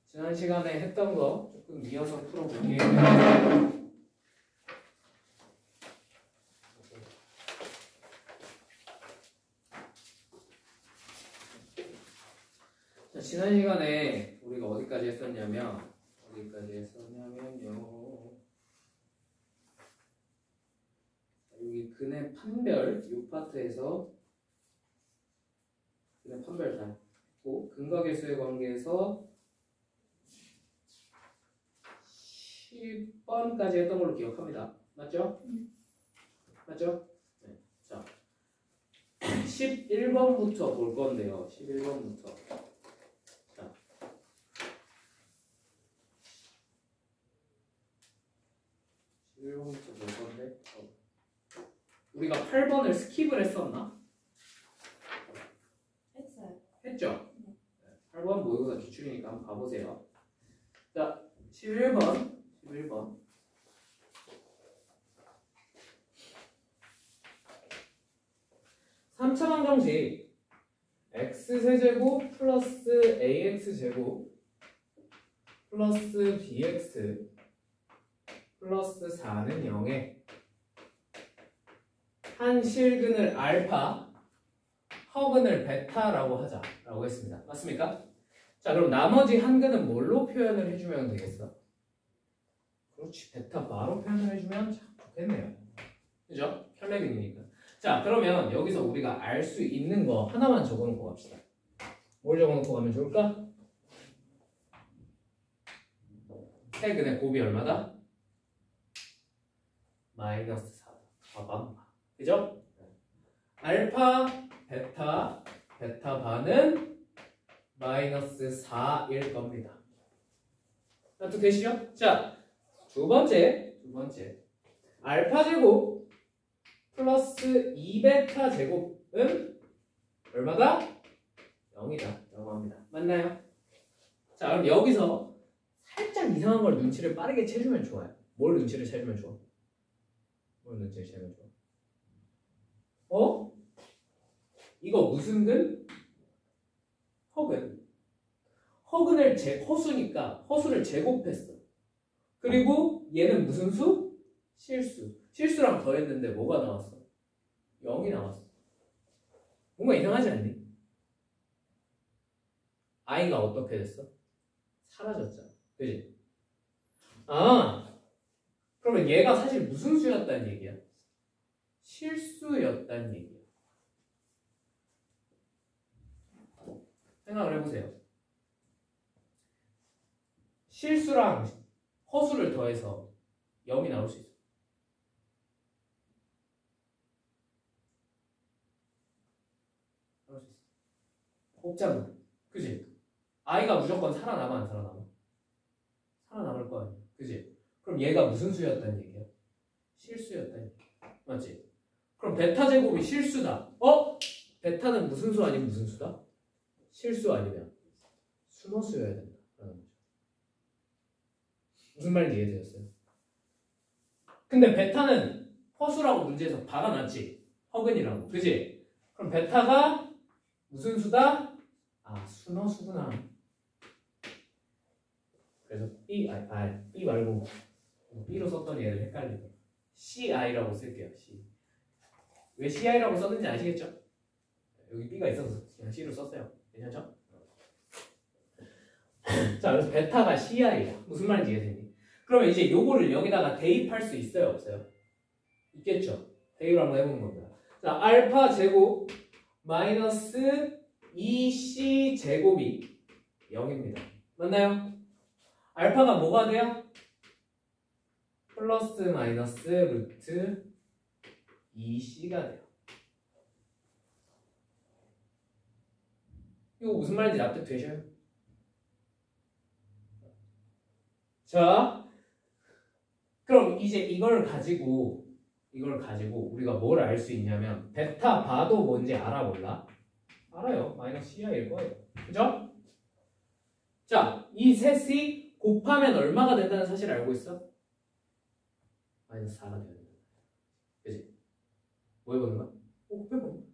지난 시간에 했던 거 조금 이어서 풀어볼게요. 자, 지난 시간에 우리가 어디까지 했었냐면요. 여기 근의 판별 이 파트에서 근의 판별 다 했고 근과계수의 관계에서 10번까지 했던 걸로 기억합니다. 맞죠? 맞죠? 네. 자, 11번부터 볼 건데요. 11번부터. 자, 11번부터 볼 건데 우리가 8번을 스킵을 했었나? 했어요. 했죠? 네. 8번 모의고사 기출이니까 한번 가보세요. 자, 11번 3차 방정식 x세제곱 플러스 ax제곱 플러스 bx 플러스 4는 0에 한 실근을 알파 허근을 베타라고 하자라고 했습니다. 맞습니까? 자, 그럼 나머지 한 근은 뭘로 표현을 해주면 되겠어? 그렇지, 베타 바로 표현을 해주면 참 좋겠네요. 그죠? 혈내근이니까. 자, 그러면 여기서 우리가 알 수 있는 거 하나만 적어놓고 갑시다. 뭘 적어놓고 가면 좋을까? 세근의 곱이 얼마다? 마이너스 4다. 봐봐. 그죠? 알파, 베타 반은 마이너스 4일 겁니다. 또 되시죠? 자, 두 번째. 알파 제곱 플러스 2베타 제곱은 얼마다? 0이다. 라고 합니다. 맞나요? 자, 그럼 여기서 살짝 이상한 걸 눈치를 빠르게 채주면 좋아요. 뭘 눈치를 채주면 좋아? 이거 무슨 근? 허근. 허근을 허수니까 허수를 제곱했어. 그리고 얘는 무슨 수? 실수. 실수랑 더했는데 뭐가 나왔어? 0이 나왔어. 뭔가 이상하지 않니? i가 어떻게 됐어? 사라졌잖아. 그지? 아, 그러면 얘가 사실 무슨 수였다는 얘기야? 실수였다는 얘기야. 생각을 해보세요. 실수랑 허수를 더해서 0이 나올 수 있어. 곱잖아. 그지? i가 무조건 살아남아 안 살아남아? 살아남을 거 아니야. 그지? 그럼 얘가 무슨 수였다는 얘기야? 실수였다는 얘기야. 맞지? 그럼 베타 제곱이 실수다. 베타는 무슨 수 아니면 무슨 수다? 실수 아니면 순허수여야 된다. 라는 거죠. 무슨 말인지 이해되셨어요? 근데 베타는 허수라고 문제에서 박아놨지. 허근이라고. 그지? 그럼 베타가 무슨 수다? 아, 순허수구나. 그래서 B 말고 B로 썼더니 얘를 헷갈리네. CI라고 쓸게요. C. 왜 CI라고 썼는지 아시겠죠? 여기 B가 있어서 그냥 C로 썼어요. 괜찮죠? 자, 그래서 베타가 CI야. 무슨 말인지 이해되니? 그러면 이제 요거를 여기다가 대입할 수 있어요? 없어요? 있겠죠? 대입을 한번 해보는 겁니다. 자, 알파 제곱 마이너스 2C 제곱이 0입니다. 맞나요? 알파가 뭐가 돼요? 플러스 마이너스 루트 2C가 돼요. 이거 무슨 말인지 납득되셔요? 자, 그럼 이제 이걸 가지고 우리가 뭘 알 수 있냐면 베타 바도 뭔지 알아 몰라? 알아요. 마이너스 CI일 거예요. 그죠? 자, 이 셋이 곱하면 얼마가 된다는 사실을 알고 있어? 마이너스 4가 되는 거야. 그지? 뭐 해보는 거야? 곱해보는 거야.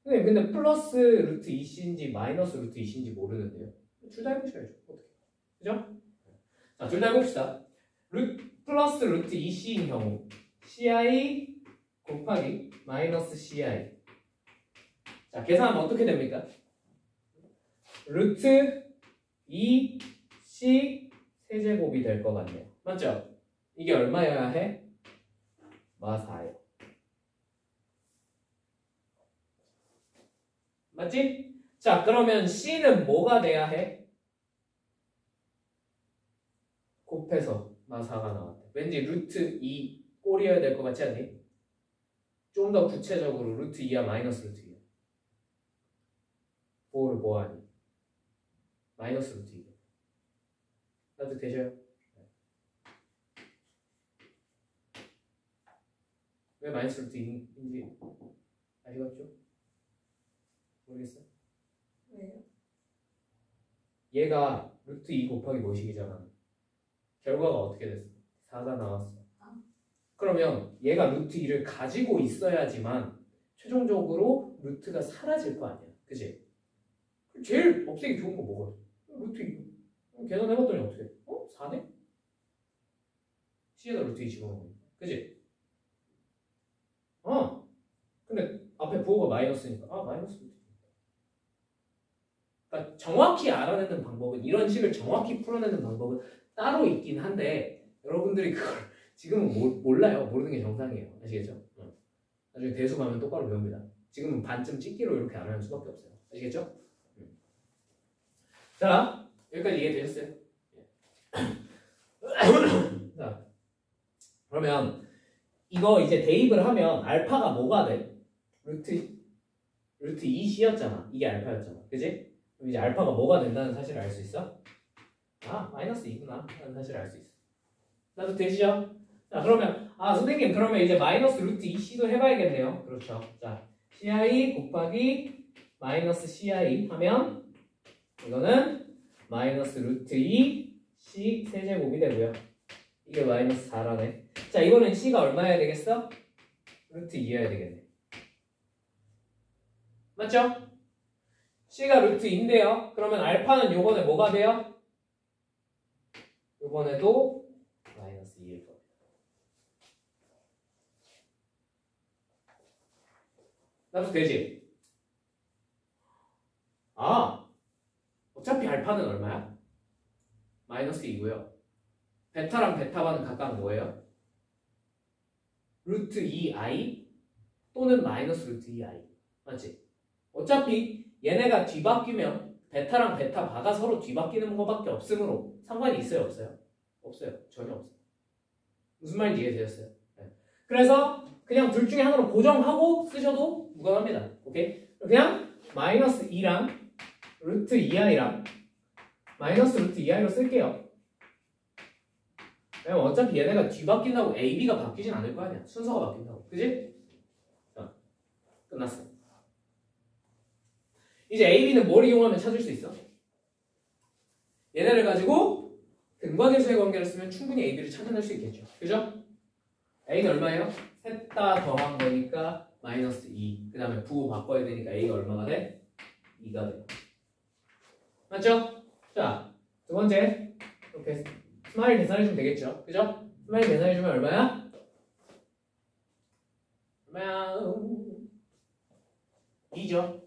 근데 플러스 루트 2c인지 마이너스 루트 2c인지 모르는데요. 둘 다 해보셔야죠. 어떻게? 그죠? 자, 둘 다 해봅시다. 플러스 루트 2c인 경우 ci 곱하기 마이너스 ci. 자, 계산하면 어떻게 됩니까? 루트 2c 세제곱이 될 것 같네요. 맞죠? 이게 얼마여야 해? 마 4예요. 맞지? 자, 그러면 c는 뭐가 돼야 해? 곱해서 마 4가 나왔대. 왠지 루트 2 꼴이어야 될 것 같지 않니? 좀 더 구체적으로 루트 2야 마이너스 루트 2야? 뭐를 뭐하니? 마이너스 루트 2. 나도 되셔요? 왜 마이너스 루트 2인지 아시겠죠? 모르겠어요? 왜요? 얘가 루트 2 곱하기 뭐식이잖아. 결과가 어떻게 됐어? 4가 나왔어. 그러면 얘가 루트 2를 가지고 있어야지만 최종적으로 루트가 사라질 거 아니야. 그치? 제일 없애기 좋은 거 뭐가? 루트 2. 계산해봤더니 어떻게 돼? 4네? C에다 루트 2 집어넣는 거야. 그치? 근데 앞에 부호가 마이너스니까 마이너스 루트 2. 그러니까 정확히 알아내는 방법은 이런 식을 정확히 풀어내는 방법은 따로 있긴 한데 여러분들이 그걸 지금은 몰라요. 모르는 게 정상이에요. 아시겠죠? 나중에 대수 가면 똑바로 배웁니다. 지금은 반쯤 찍기로 이렇게 안 하는 수밖에 없어요. 아시겠죠? 자, 여기까지 이해되셨어요? 자, 그러면 이거 이제 대입을 하면 알파가 뭐가 돼? 루트 2c였잖아. 이게 알파였잖아. 그지? 그럼 이제 알파가 뭐가 된다는 사실을 알 수 있어? 마이너스 2구나 라는 사실을 알 수 있어. 나도 되시죠? 자, 그러면 선생님 그러면 이제 마이너스 루트 2c도 해봐야겠네요. 그렇죠. 자, ci 곱하기 마이너스 ci 하면 이거는 마이너스 루트 2c 세제곱이 되고요. 이게 마이너스 4라네. 자, 이거는 c가 얼마여야 되겠어? 루트 2여야 되겠네. 맞죠? c가 루트 2인데요. 그러면 알파는 요번에 뭐가 돼요? 요번에도 마이너스 2일 겁니다. 나도 되지? 어차피 알파는 얼마야? 마이너스 2고요. 베타랑 베타바는 각각 뭐예요? 루트 2i 또는 마이너스 루트 2i. 맞지? 어차피 얘네가 뒤바뀌면 베타랑 베타바가 서로 뒤바뀌는 것밖에 없으므로 상관이 있어요? 없어요? 없어요. 전혀 없어요. 무슨 말인지 이해되셨어요? 네. 그래서 그냥 둘 중에 하나로 고정하고 쓰셔도 무관합니다. 오케이? 그냥 마이너스 2랑 루트 2i랑 마이너스 루트 2i로 쓸게요. 왜냐면 어차피 얘네가 뒤바뀐다고 a, b가 바뀌진 않을 거 아니야. 순서가 바뀐다고. 그지? 자, 끝났어. 이제 a, b는 뭘 이용하면 찾을 수 있어? 얘네를 가지고 등과 계수의 관계를 쓰면 충분히 a, b를 찾아낼 수 있겠죠. 그죠? a는 얼마예요? 셋 다 더한 거니까 마이너스 2. 그 다음에 부호 바꿔야 되니까 a가 얼마가 돼? 2가 돼. 맞죠? 자, 두 번째. 이렇게 스마일 계산해주면 되겠죠. 그죠? 스마일 계산해주면 얼마야? 얼마야? 2죠.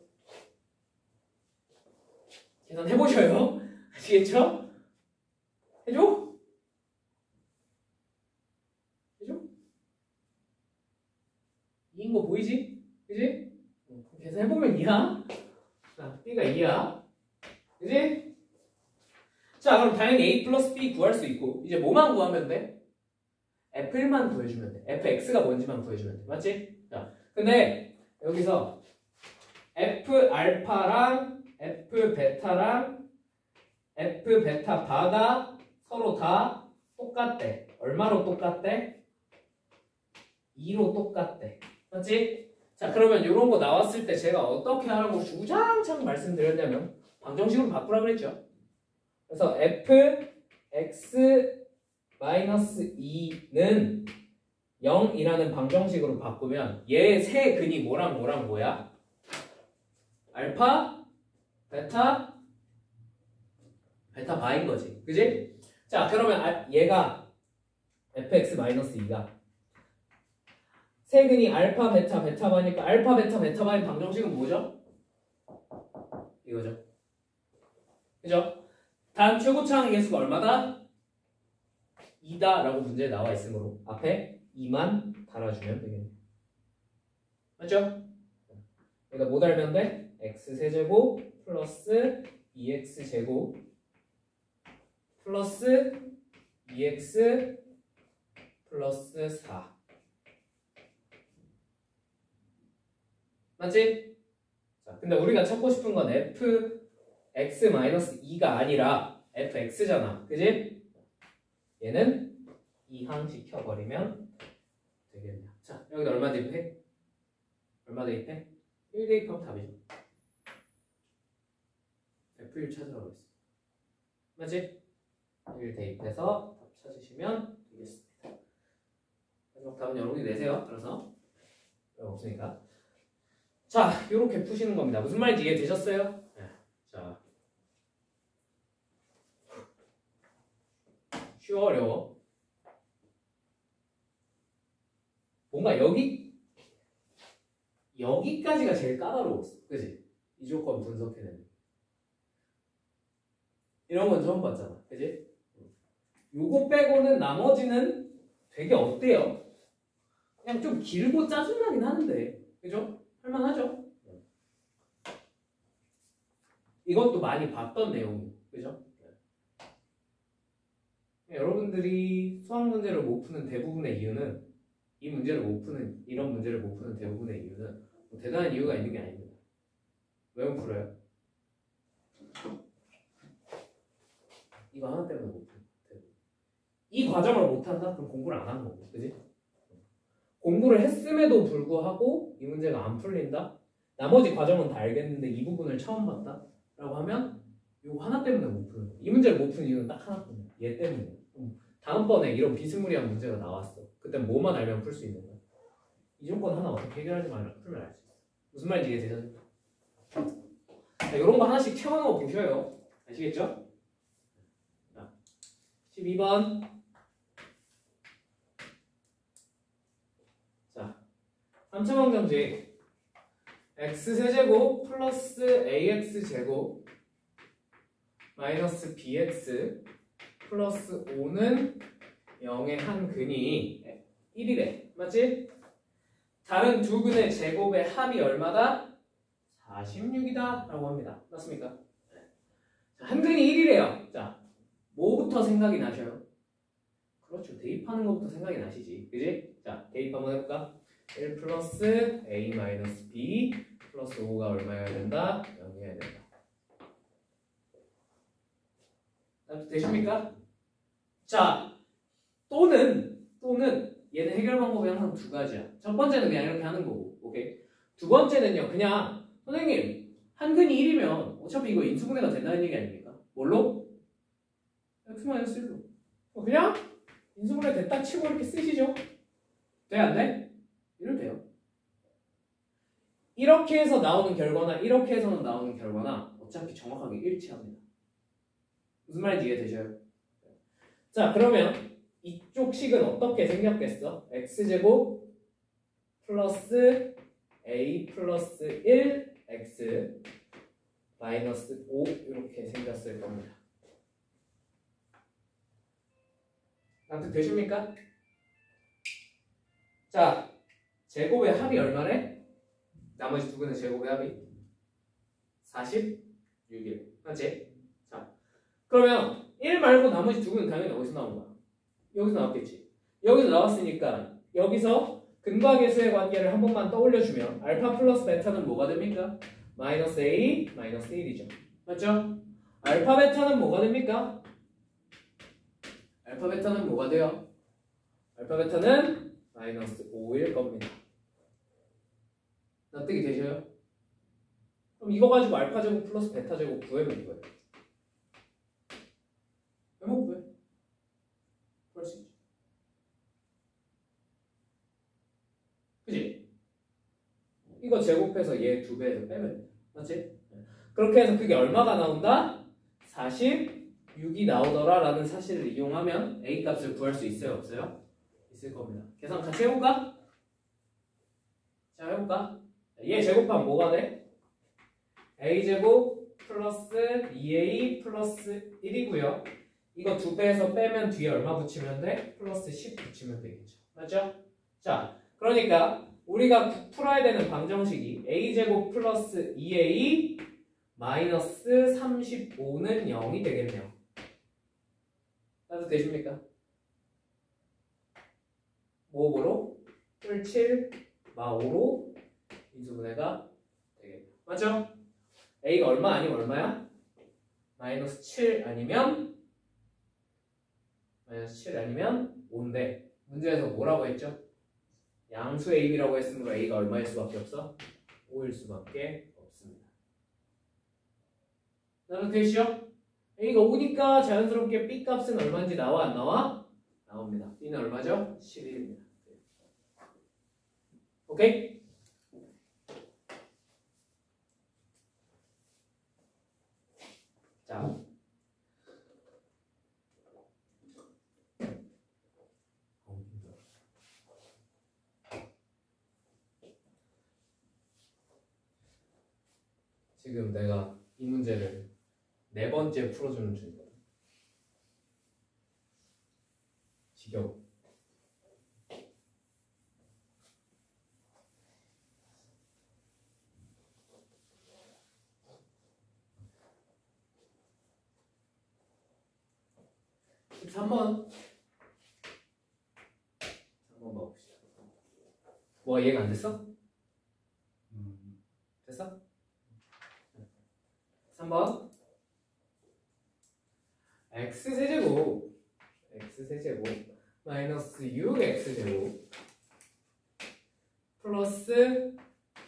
계산해보셔요. 아시겠죠? 해줘? 해줘? 2인 거 보이지? 그지? 계산해보면 2야. 자, B가 2야. 그지? 자, 그럼 당연히 A 플러스 B 구할 수 있고 이제 뭐만 구하면 돼? F1만 구해주면 돼. Fx가 뭔지만 구해주면 돼. 맞지? 자, 근데 여기서 F 알파랑 F 베타랑 F 베타 바가 서로 다 똑같대. 얼마로 똑같대? 2로 똑같대. 맞지? 자, 그러면 이런 거 나왔을 때 제가 어떻게 하라고 주장창 말씀드렸냐면 방정식으로 바꾸라 그랬죠. 그래서 fx 마이너스 2는 0이라는 방정식으로 바꾸면 얘 세 근이 뭐랑 뭐랑 뭐야? 알파, 베타, 베타 바인 거지. 그지? 자, 그러면 얘가 fx-2가 세근이 알파, 베타, 베타 바니까 알파, 베타, 베타 바인 방정식은 뭐죠? 이거죠. 그죠? 단 최고차항의 개수가 얼마다? 2다 라고 문제에 나와 있으므로 앞에 2만 달아주면 되겠네요. 맞죠? 그러니까 뭐 달면 돼? x세제곱 플러스 2x제곱 플러스 2x 플러스 4 맞지? 자, 근데 우리가 찾고 싶은 건 fx-2가 아니라 fx잖아. 그지? 얘는 이항시켜버리면 되겠네요. 자, 여기다 얼마 대입해? 얼마 대입해? 1 대입하면 답이죠. F1 찾으라고 했어. 맞지? 1 대입해서 답 찾으시면 되겠습니다. 마지막 답은 여러분이 내세요. 알아서. 없으니까. 자, 이렇게 푸시는 겁니다. 무슨 말인지 이해되셨어요? 네. 자, 쉬워 어려워? 뭔가 여기까지가 제일 까다로웠어. 그지? 이 조건 분석해내는. 이런 건 처음 봤잖아. 그지? 요거 빼고는 나머지는 되게 어때요? 그냥 좀 길고 짜증나긴 하는데. 그죠? 할만하죠? 이것도 많이 봤던 내용이에요. 그죠? 여러분들이 수학 문제를 못 푸는 대부분의 이유는 이런 문제를 못 푸는 대부분의 이유는 뭐 대단한 이유가 있는 게 아닙니다. 왜 못 풀어요? 이거 하나 때문에 못 풀어요. 이 과정을 못 한다? 그럼 공부를 안 하는 거고. 그지? 공부를 했음에도 불구하고 이 문제가 안 풀린다? 나머지 과정은 다 알겠는데 이 부분을 처음 봤다? 라고 하면 이거 하나 때문에 못 푸는 거예요. 이 문제를 못 푸는 이유는 딱 하나뿐이에요. 얘 때문에. 다음번에 이런 비스무리한 문제가 나왔어. 그때 뭐만 알면 풀 수 있는 거야. 이 조건 하나 어떻게 해결하지 말라 풀면 알 수 있어. 무슨 말인지 이해되죠? 자, 이런 거 하나씩 채워넣어 보셔요. 아시겠죠? 자, 12번. 자, 3차 방정식 x세제곱 플러스 ax제곱 마이너스 bx 플러스 5는 0의 한 근이 1이래. 맞지? 다른 두 근의 제곱의 합이 얼마다? 46이다 라고 합니다. 맞습니까? 자, 한 근이 1이래요. 자, 뭐부터 생각이 나셔요? 그렇죠. 대입하는 것부터 생각이 나시지. 그지? 자, 대입 한번 해볼까? 1 플러스 a 마이너스 b 플러스 5가 얼마여야 된다? 0이어야 된다. 되십니까? 자, 또는 얘는 해결 방법이 항상 두 가지야. 첫 번째는 그냥 이렇게 하는 거고, 오케이? 두 번째는요, 그냥 선생님 한 근이 1이면 어차피 이거 인수분해가 된다는 얘기 아닙니까? 뭘로? x-1로. 그냥 인수분해 됐다 치고 이렇게 쓰시죠. 돼? 안 돼? 이러면 돼요. 이렇게 해서 나오는 결과나 이렇게 해서는 나오는 결과나 어차피 정확하게 일치합니다. 무슨 말인지 이해되셔요? 자, 그러면 이쪽 식은 어떻게 생겼겠어? x제곱 플러스 a 플러스 1 x 마이너스 5 이렇게 생겼을 겁니다. 납득 되십니까? 자, 제곱의 합이 얼마래? 나머지 두 근의 제곱의 합이 46일. 맞지? 자, 그러면 1 말고 나머지 두 근은 당연히 어디서 나온 거야? 여기서 나왔겠지. 여기서 나왔으니까 여기서 근과 계수의 관계를 한 번만 떠올려주면 알파 플러스 베타는 뭐가 됩니까? 마이너스 a 마이너스 1이죠. 맞죠? 알파 베타는 뭐가 됩니까? 알파 베타는 뭐가 돼요? 알파 베타는 마이너스 5일 겁니다. 납득이 되셔요? 그럼 이거 가지고 알파 제곱 플러스 베타 제곱 구하면 이거예요. 왜 못 구해? 그럴 수 있죠. 그지? 이거 제곱해서 얘 2배에서 빼면 돼. 맞지? 그렇게 해서 그게 얼마가 나온다? 46이 나오더라 라는 사실을 이용하면 A 값을 구할 수 있어요? 없어요? 있을 겁니다. 계산 같이 해볼까? 자, 해볼까? 얘 제곱하면 뭐가 돼? A제곱 플러스 2A 플러스 1이고요. 이거 2배에서 빼면 뒤에 얼마 붙이면 돼? 플러스 10 붙이면 되겠죠. 맞죠? 자, 그러니까 우리가 풀어야 되는 방정식이 A제곱 플러스 2A 마이너스 35는 0이 되겠네요. 따도 되십니까? 뭐로? 17 마5로 인수분해가 되겠네요. 맞죠? A가 얼마 아니면 얼마야? 마이너스 7 아니면 5인데 문제에서 뭐라고 했죠? 양수 AB라고 했으므로 A가 얼마일 수밖에 없어? 5일 수밖에 없습니다. 나는 되시죠? A가 5니까 자연스럽게 B 값은 얼마인지 나와 안 나와? 나옵니다. B는 얼마죠? 11입니다. 오케이? 자, 지금 내가 이 문제를 4번째 풀어주는 중이거든. 지겨워. 한번 봐봅시다. 뭐가 이해가 안 됐어? 됐어? 3번 x세제곱 마이너스 6x제곱 플러스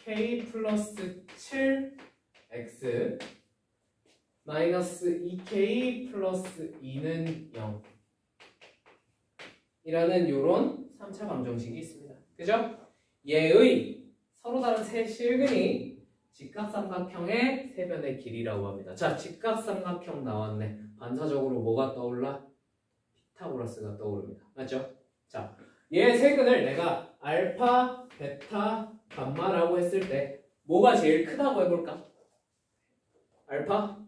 k 플러스 7x 마이너스 2k 플러스 2는 0 이라는 요런 3차 방정식이 있습니다. 그죠? 얘의 서로 다른 세 실근이 직각삼각형의 세변의 길이라고 합니다. 자, 직각삼각형 나왔네. 반사적으로 뭐가 떠올라? 피타고라스가 떠오릅니다. 맞죠? 자, 얘 세근을 내가 알파, 베타, 감마라고 했을 때 뭐가 제일 크다고 해볼까? 알파?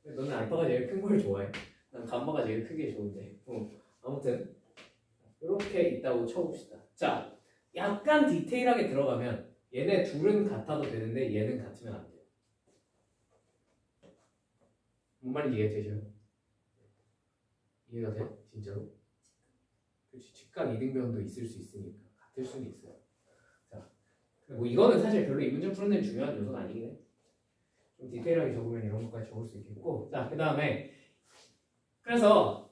너는 알파가 제일 큰 걸 좋아해. 난 감마가 제일 크게 좋은데. 아무튼 이렇게 있다고 쳐봅시다. 자, 약간 디테일하게 들어가면 얘네 둘은 같아도 되는데 얘는 같으면 안 돼요. 뭔 말인지 이해되죠? 이해가 돼? 진짜로? 그렇지. 직각 이등변도 있을 수 있으니까 같을 수는 있어요. 자, 뭐 이거는 사실 별로 이 문제 푸는 데 중요한 요소가 아니긴 해. 좀 디테일하게 적으면 이런 것까지 적을 수 있겠고. 자, 그 다음에 그래서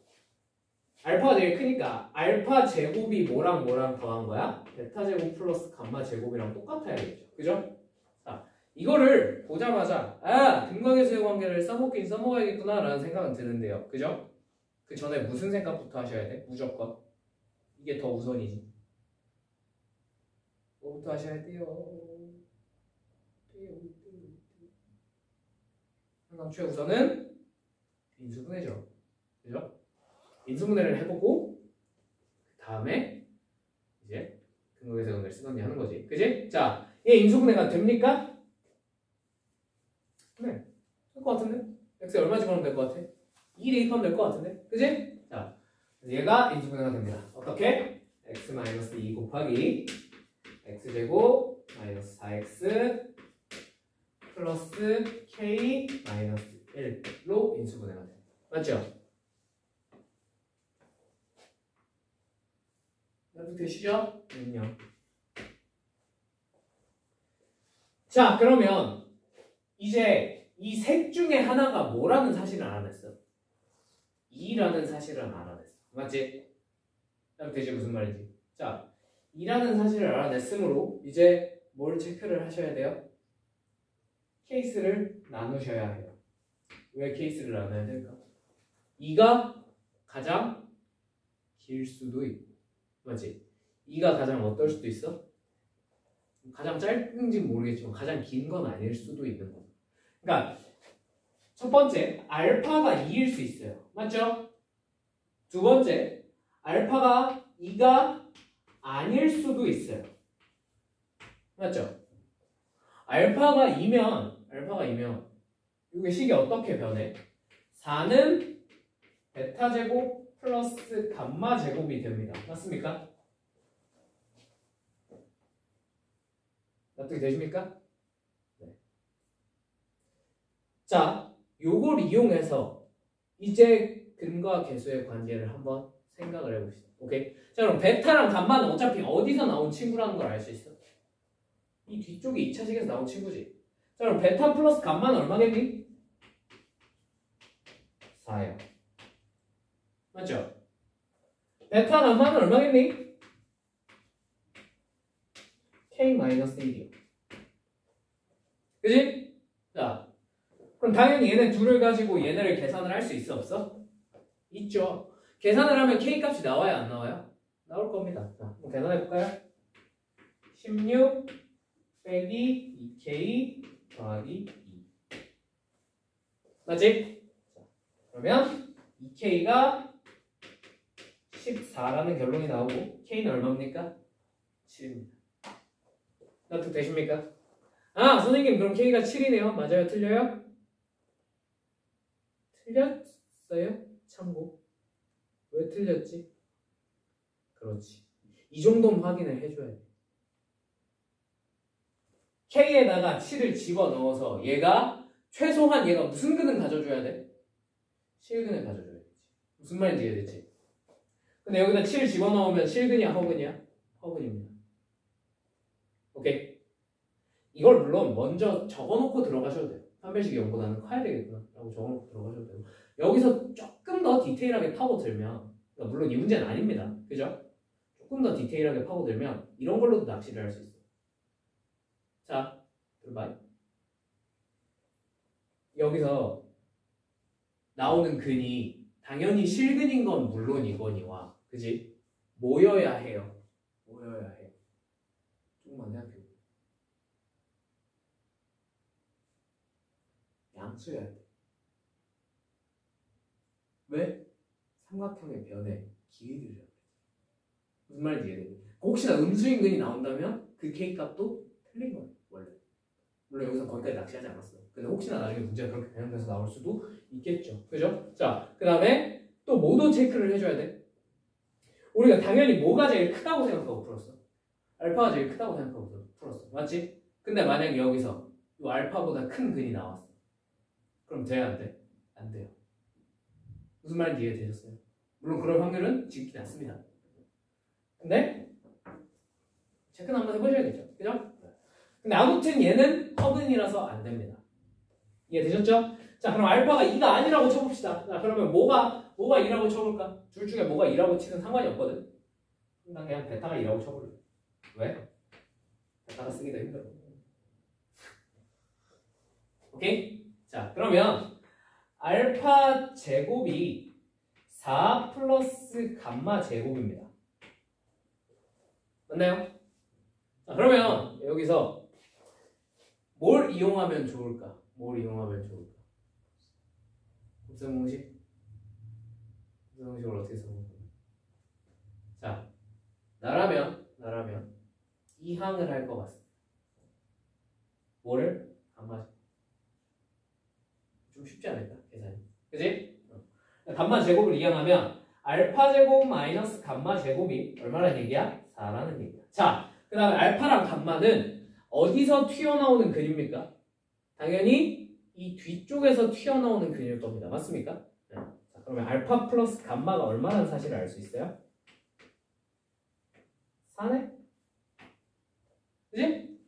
알파가 제일 크니까 알파 제곱이 뭐랑 더한 거야? 베타 제곱 플러스 감마 제곱이랑 똑같아야겠죠. 그죠? 자, 이거를 보자마자 등각의 관계를 써먹긴 써먹어야겠구나 라는 생각은 드는데요. 그죠? 그 전에 무슨 생각부터 하셔야 돼? 무조건 이게 더 우선이지. 뭐부터 하셔야 돼요? 항상 최우선은 인수분해죠. 그죠? 인수분해를 해보고 그 다음에 이제 근거계산 원을 쓰던지 하는 거지. 그지? 자, 얘 인수분해가 됩니까? 네. 될 것 같은데? x에 얼마 집어넣으면 될 것 같아? 2 대입하면 될 것 같은데? 그지? 자, 얘가 인수분해가 됩니다. 어떻게? x-2 곱하기 x제곱 마이너스 4x 플러스 k 마이너스 1로 인수분해가 돼. 맞죠? 여러분 되시죠? 자, 그러면 이제 이 셋 중에 하나가 뭐라는 사실을 알아냈어? 2라는 사실을 알아냈어. 맞지? 여러분 되지? 무슨 말인지. 자, 2라는 사실을 알아냈으므로 이제 뭘 체크를 하셔야 돼요? 케이스를 나누셔야 해요. 왜 케이스를 나눠야 될까? 2가 가장 길 수도 있고, 맞지? 2가 가장 어떨 수도 있어? 가장 짧은지는 모르겠지만 가장 긴 건 아닐 수도 있는 거죠. 그러니까 첫 번째, 알파가 2일 수 있어요. 맞죠? 두 번째, 알파가 2가 아닐 수도 있어요. 맞죠? 알파가 2면 이게 식이 어떻게 변해? 4는 베타 제곱 플러스 감마 제곱이 됩니다. 맞습니까? 납득이 되십니까? 네. 자, 요걸 이용해서 이제 근과 계수의 관계를 한번 생각을 해봅시다. 오케이? 자, 그럼 베타랑 감마는 어차피 어디서 나온 친구라는 걸 알 수 있어? 이 뒤쪽이 2차식에서 나온 친구지. 자, 그럼 베타 플러스 감마는 얼마겠니? 4요. 맞죠? 베타 감마는 얼마겠니? K-1이요. 그지? 자, 그럼 당연히 얘네 둘을 가지고 얘네를 계산을 할 수 있어 없어? 있죠. 계산을 하면 K 값이 나와요 안 나와요? 나올 겁니다. 자, 한번 계산해 볼까요? 16 빼기 2K 더하기 2 맞지? 자, 그러면 2K가 14라는 결론이 나오고 K는 얼마입니까? 7입니다. 납득 되십니까? 아, 선생님 그럼 K가 7이네요. 맞아요? 틀려요? 틀렸어요? 참고. 왜 틀렸지? 그렇지. 이 정도는 확인을 해줘야 돼. K에다가 7을 집어넣어서 최소한 얘가 무슨 근을 가져줘야 돼? 실근을 가져줘야 되지. 무슨 말인지 이해됐지? 근데 여기다 7을 집어넣으면 실근이야 허근이야? 허근입니다. 오케이? 이걸 물론 먼저 적어놓고 들어가셔도 돼요. 판별식 연구 나는 커야 되겠구나 라고 적어놓고 들어가셔도 되고 여기서 조금 더 디테일하게 파고들면 그러니까 물론 이 문제는 아닙니다. 그죠? 조금 더 디테일하게 파고들면 이런 걸로도 낚시를 할 수 있어요. 자, 들어봐요. 여기서 나오는 근이 당연히 실근인 건 물론이거니와 그지? 모여야 해요. 모여야 해. 조금만 생각해. 양수여야 돼. 왜? 삼각형의 변에 길이를 잡아야 돼. 무슨 말인지 이해되니? 혹시나 음수인 근이 나온다면 그 K값도 틀린 거예요. 원래. 물론 여기서 거기까지 낚시하지 않았어요. 근데 혹시나 나중에 문제가 그렇게 변형돼서 나올 수도 있겠죠. 그죠? 자, 그 다음에 또 뭐도 체크를 해줘야 돼. 우리가 당연히 뭐가 제일 크다고 생각하고 풀었어? 알파가 제일 크다고 생각하고 풀었어. 맞지? 근데 만약에 여기서 이 알파보다 큰 근이 나왔어. 그럼 돼야 안 돼? 안 돼요. 무슨 말인지 이해되셨어요? 물론 그럴 확률은 지극히 낮습니다. 근데 체크는 한번 해보셔야겠죠. 그죠? 근데 아무튼 얘는 허근이라서 안 됩니다. 이해되셨죠? 자, 그럼 알파가 2가 아니라고 쳐봅시다. 자, 그러면 뭐가 2라고 쳐볼까? 둘 중에 뭐가 2라고 치든 상관이 없거든. 난 그냥 베타가 2라고 쳐볼래. 왜? 베타가 쓰기 더 힘들어. 오케이? 자, 그러면 알파 제곱이 4 플러스 감마 제곱입니다. 맞나요? 자, 그러면 여기서 뭘 이용하면 좋을까? 뭘 이용하면 좋을까? 곱셈 공식? 곱셈 공식을 어떻게 써볼까? 자, 나라면 이 항을 할 것 같습니다. 뭐를? 감마 좀 쉽지 않을까? 계산이. 그치? 감마 제곱을 이용하면 알파 제곱 마이너스 감마 제곱이 얼마라는 얘기야? 4라는 얘기야. 자, 그 다음에 알파랑 감마는 어디서 튀어나오는 근입니까? 당연히 이 뒤쪽에서 튀어나오는 근일 겁니다. 맞습니까? 네. 자, 그러면 알파 플러스 감마가 얼마라는 사실을 알 수 있어요? 4네? 그치?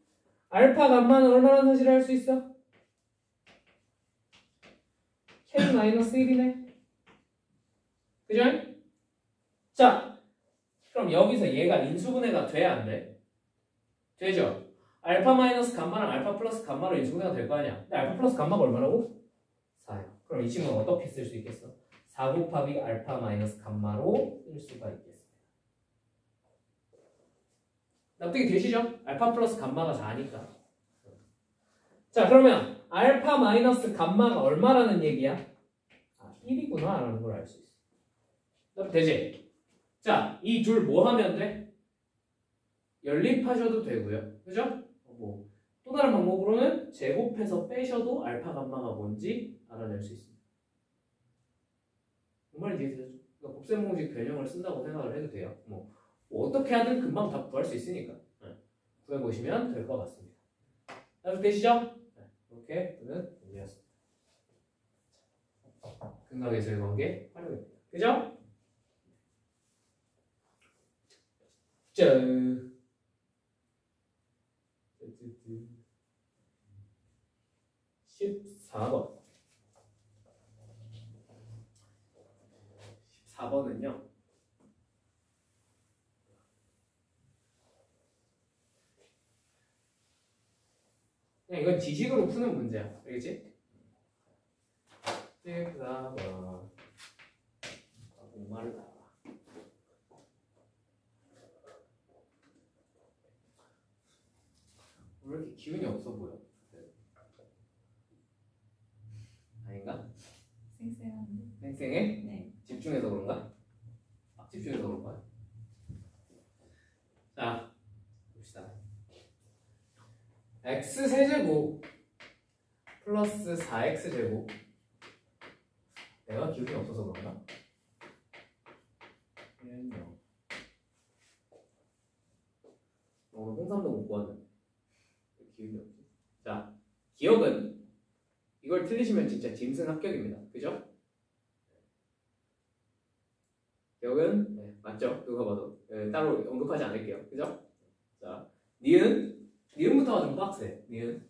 알파 감마는 얼마라는 사실을 알 수 있어? K-1이네. 그죠? 자, 그럼 여기서 얘가 인수분해가 돼야 안 돼? 되죠? 알파 마이너스 감마랑 알파 플러스 감마로 인수분해가 될 거 아니야? 근데 알파 플러스 감마가 얼마라고? 4야. 그럼 이 친구는 어떻게 쓸 수 있겠어? 4 곱하기 알파 마이너스 감마로 쓸 수가 있겠습니다. 납득이 되시죠? 알파 플러스 감마가 4니까. 자, 그러면 알파 마이너스 감마가 얼마라는 얘기야? 아, 1이구나 라는 걸 알 수 있어. 납득 되지? 자, 이 둘 뭐 하면 돼? 연립하셔도 되고요. 그죠? 뭐 또 다른 방법으로는 제곱해서 빼셔도 알파 감마가 뭔지 알아낼 수 있습니다. 정말 이해되죠? 그러니까 곱셈 공식 변형을 쓴다고 생각을 해도 돼요. 뭐 어떻게 하든 금방 다 구할 수 있으니까 구해보시면 될 것 같습니다. 납득 되시죠? 이렇게 그는 문제였습니다. 근각에서의 관계 활용입니다. 그죠? 짠. 14번. 14번은요. 그냥 이건 지식으로 푸는 문제야. 알겠지? 14번. 목마르다. 왜 이렇게 기운이 없어 보여? 아닌가? 쌩쌩한데. 쌩쌩해? 네. 집중해서 그런가? 집중해서 그런가? 자, 봅시다. x세제곱 플러스 4x제곱. 내가 기운이 없어서 그런가? 오늘 홍삼도 못 구하는데 기운이 없지. 자, 기억은 이걸 틀리시면 진짜 짐승 합격입니다. 그죠? 기억은 네, 맞죠? 누가 봐도 따로 언급하지 않을게요. 그죠? 자, 니은부터가 좀 빡세. 니은.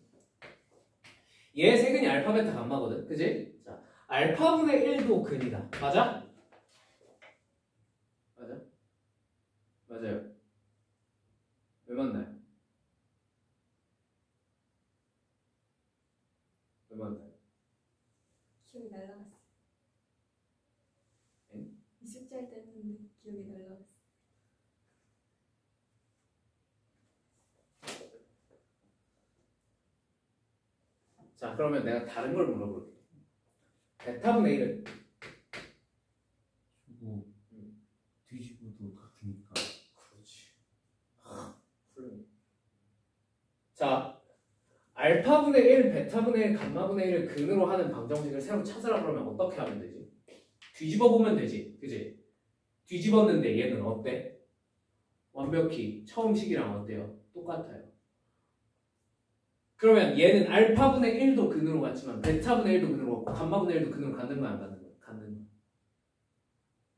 얘 세근이 알파 베타 감마거든. 그지? 자, 알파분의 1도 근이다. 맞아? 맞아? 맞아요. 왜 맞나요? 왜 맞나요? 기억이 날라갔어. 응? 이 숙제할 때 했는데 기억이 날라갔어. 자, 그러면 내가 다른 걸 물어볼게. 베타분의 1은? 주고 뒤집어도 같으니까. 그렇지. 훌륭해. 자, 알파분의 1, 베타분의 1, 감마분의 1을 근으로 하는 방정식을 새로 찾으라 그러면 어떻게 하면 되지? 뒤집어 보면 되지. 그지? 뒤집었는데 얘는 어때? 완벽히 처음 식이랑 어때요? 똑같아요. 그러면 얘는 알파분의 1도 근으로 갔지만 베타분의 1도 근으로 갔고 감마분의 1도 근으로 갔는 거야 안 갔는 거야? 갔는 거야.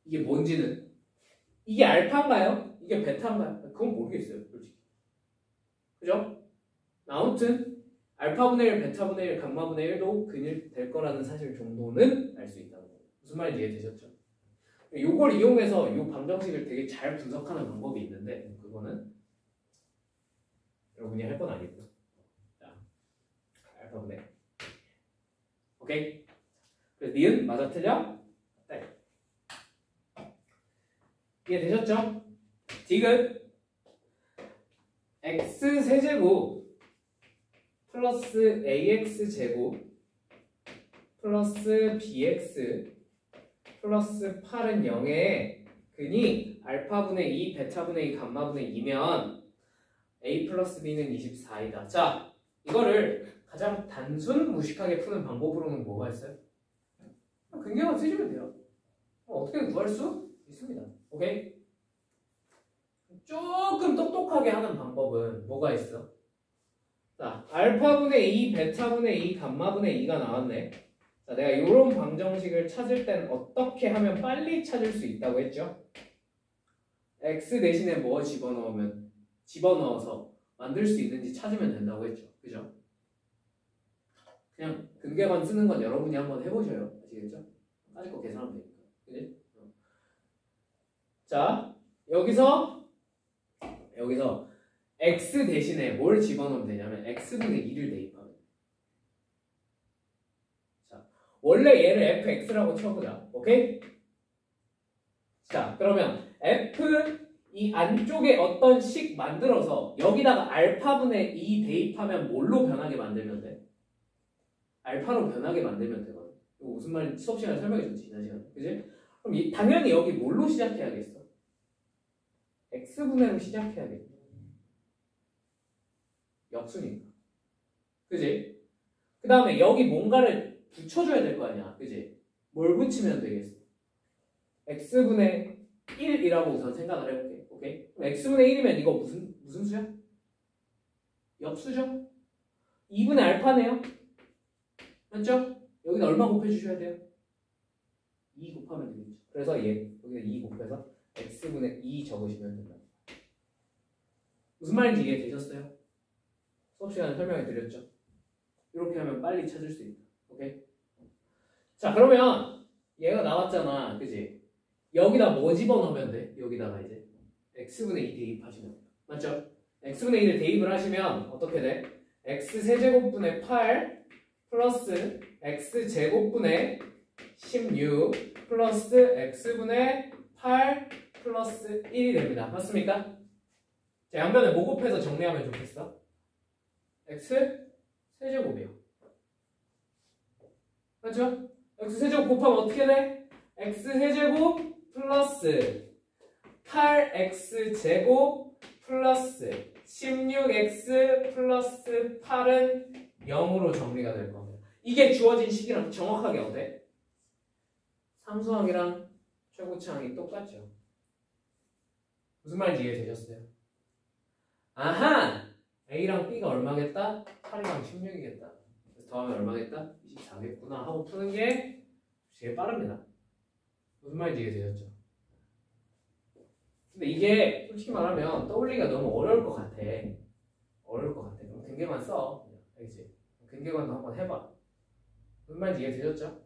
이게 뭔지는 이게 알파인가요? 이게 베타인가요? 그건 모르겠어요. 솔직히. 그죠? 아무튼 알파분의 1, 베타분의 1, 감마분의 1도 근일 될 거라는 사실 정도는 알 수 있다는 거예요. 무슨 말인지 이해되셨죠? 요걸 이용해서 요 방정식을 되게 잘 분석하는 방법이 있는데 그거는 여러분이 할 건 아니고요. 자, 알파분의 오케이? 그래서 니은 맞아 틀려? 네. 이해되셨죠? 디귿 x세제곱 플러스 ax제곱 플러스 bx 플러스 8은 0에 근이 알파분의 2, 베타분의 2, 감마분의 2면 a 플러스 b는 24이다. 자, 이거를 가장 단순 무식하게 푸는 방법으로는 뭐가 있어요? 근경만 쓰시면 돼요. 어떻게 구할 수 있습니다. 오케이? 조금 똑똑하게 하는 방법은 뭐가 있어? 자, 알파분의 2, 베타분의 2, 감마분의 2가 나왔네. 자, 내가 이런 방정식을 찾을 땐 어떻게 하면 빨리 찾을 수 있다고 했죠? x 대신에 뭐 집어넣어서 만들 수 있는지 찾으면 된다고 했죠. 그죠? 그냥 근계만 쓰는 건 여러분이 한번 해보셔요. 아시겠죠? 까짓 거 계산하면 되니까. 그지? 자, 여기서 x 대신에 뭘 집어넣으면 되냐면 x분의 2를 대입하면. 자, 원래 얘를 fx라고 쳐보자. 오케이? 자, 그러면 f 이 안쪽에 어떤 식 만들어서 여기다가 알파분의 2 대입하면 뭘로 변하게 만들면 돼? 알파로 변하게 만들면 되거든. 이거 무슨 말인지 수업 시간에 설명해줬지, 지난 시간에. 그지? 그럼 당연히 여기 뭘로 시작해야겠어? x분의로 시작해야겠지. 역수니까. 그지? 그 다음에 여기 뭔가를 붙여줘야 될 거 아니야. 그지? 뭘 붙이면 되겠어? x분의 1이라고 우선 생각을 해볼게. 오케이? 그럼 x분의 1이면 이거 무슨 수야? 역수죠? 2분의 알파네요. 맞죠? 여기다 얼마 곱해주셔야 돼요? 2 곱하면 되겠죠. 그래서 여기다 2 곱해서 x분의 2 적으시면 된다. 무슨 말인지 이해되셨어요? 수업 시간에 설명해 드렸죠? 이렇게 하면 빨리 찾을 수 있다. 오케이? 자, 그러면 얘가 나왔잖아. 그지? 여기다 뭐 집어넣으면 돼? 여기다가 이제 x분의 2 대입하시면 돼요. 맞죠? x분의 2를 대입을 하시면 어떻게 돼? x세제곱분의 8 플러스 x제곱분의 16 플러스 x분의 8 플러스 1이 됩니다. 맞습니까? 자, 양변에 뭐 곱해서 정리하면 좋겠어? x 세제곱이요. 맞죠? x 세제곱 곱하면 어떻게 돼? x 세제곱 플러스 8x제곱 플러스 16x 플러스 8은 0으로 정리가 될 겁니다. 이게 주어진 식이랑 정확하게 어때? 상수항이랑 최고차항이 똑같죠. 무슨 말인지 이해되셨어요? 아하! A랑 B가 얼마겠다? 8이랑 16이겠다. 그래서 더하면 얼마겠다? 24겠구나 하고 푸는 게 제일 빠릅니다. 무슨 말인지 이해되셨죠? 근데 이게 솔직히 말하면 떠올리기가 너무 어려울 것 같아. 어려울 것 같아. 그럼 근계관 써. 알겠지? 근계관도 한번 해봐. 무슨 말인지 이해되셨죠?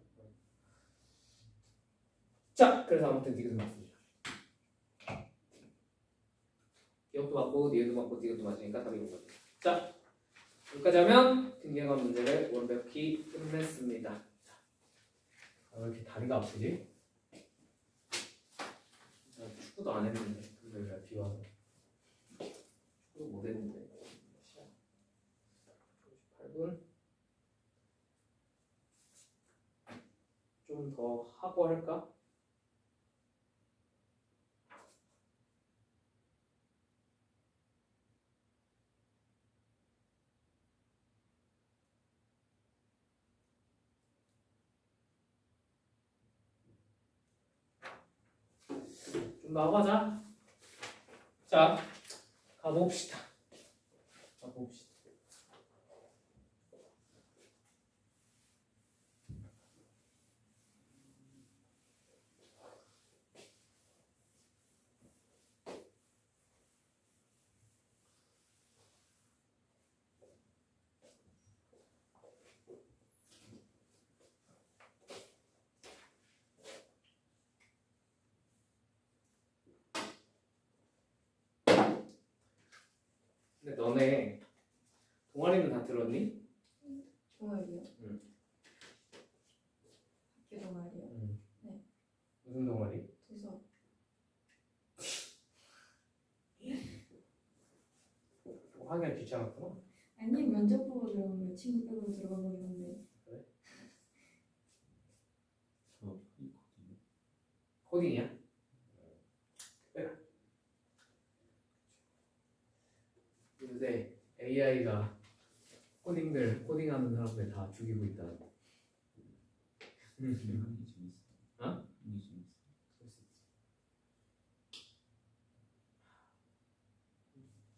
자, 그래서 아무튼 이것도 맞습니다. 기억도 맞고, 니은도 맞고, 디귿도 맞으니까 답이 이거죠. 자, 여기까지 하면 근계관 문제를 완벽히 끝냈습니다. 아, 왜 이렇게 다리가 아프지? 축구도 안 했는데 근데 왜 비 와서 축구도 못 했는데 58분 좀 더 하고 할까? 좀 나가자. 자, 가봅시다. 가봅시다. 근데 너네 동아리는 다 들었니? 동아리요? 응. 학교 동아리요? 응. 네. 무슨 동아리? 그래서 하기가 귀찮았구나. 아니 면접 보고 들어간 거 친구 빼고 들어간 거긴 한데 저 코딩이야? 요새 AI가 코딩하는 사람들 다 죽이고 있다. 이게 재밌어. 어? 이게 재밌어.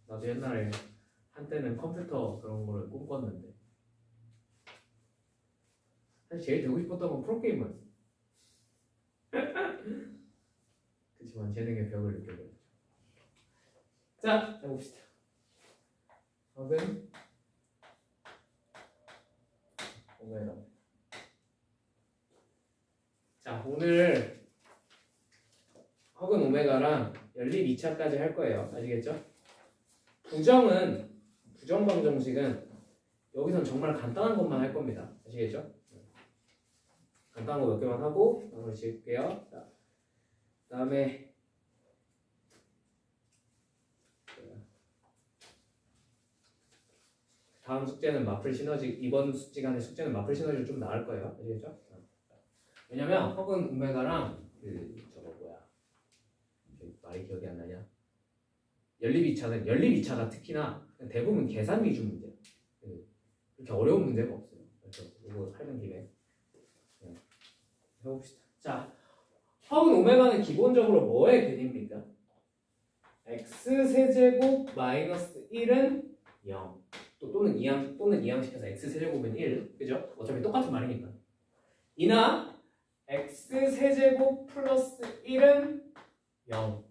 나도 옛날에 한때는 컴퓨터 그런 거를 꿈꿨는데 사실 제일 되고 싶었던 건 프로게이머였어. 그렇지만 재능의 벽을 느껴버렸죠. 자, 해봅시다. 답은 오메가. 자, 오늘 허근 오메가랑 연립 2차까지 할 거예요. 아시겠죠? 부정방정식은 여기선 정말 간단한 것만 할 겁니다. 아시겠죠? 간단한 거 몇 개만 하고 마무리 지을게요. 자, 그다음에 다음 숙제는 마플 시너지, 이번 시간의 숙제는 마플 시너지로 좀 나을 거예요. 아시겠죠? 왜냐면 허근 오메가랑 저거 뭐야, 말이 기억이 안 나냐? 연립 2차가 특히나 대부분 계산 위주 문제예요. 그렇게 어려운 문제가 없어요. 그래서 이거 하는 김에 그냥 해봅시다. 자, 허근 오메가는 기본적으로 뭐의 근입니까? x세제곱 마이너스 1은 0. 또는 이항시켜서 x세제곱은 1. 그죠? 어차피 똑같은 말이니까. 이나 x세제곱 플러스 1은 0.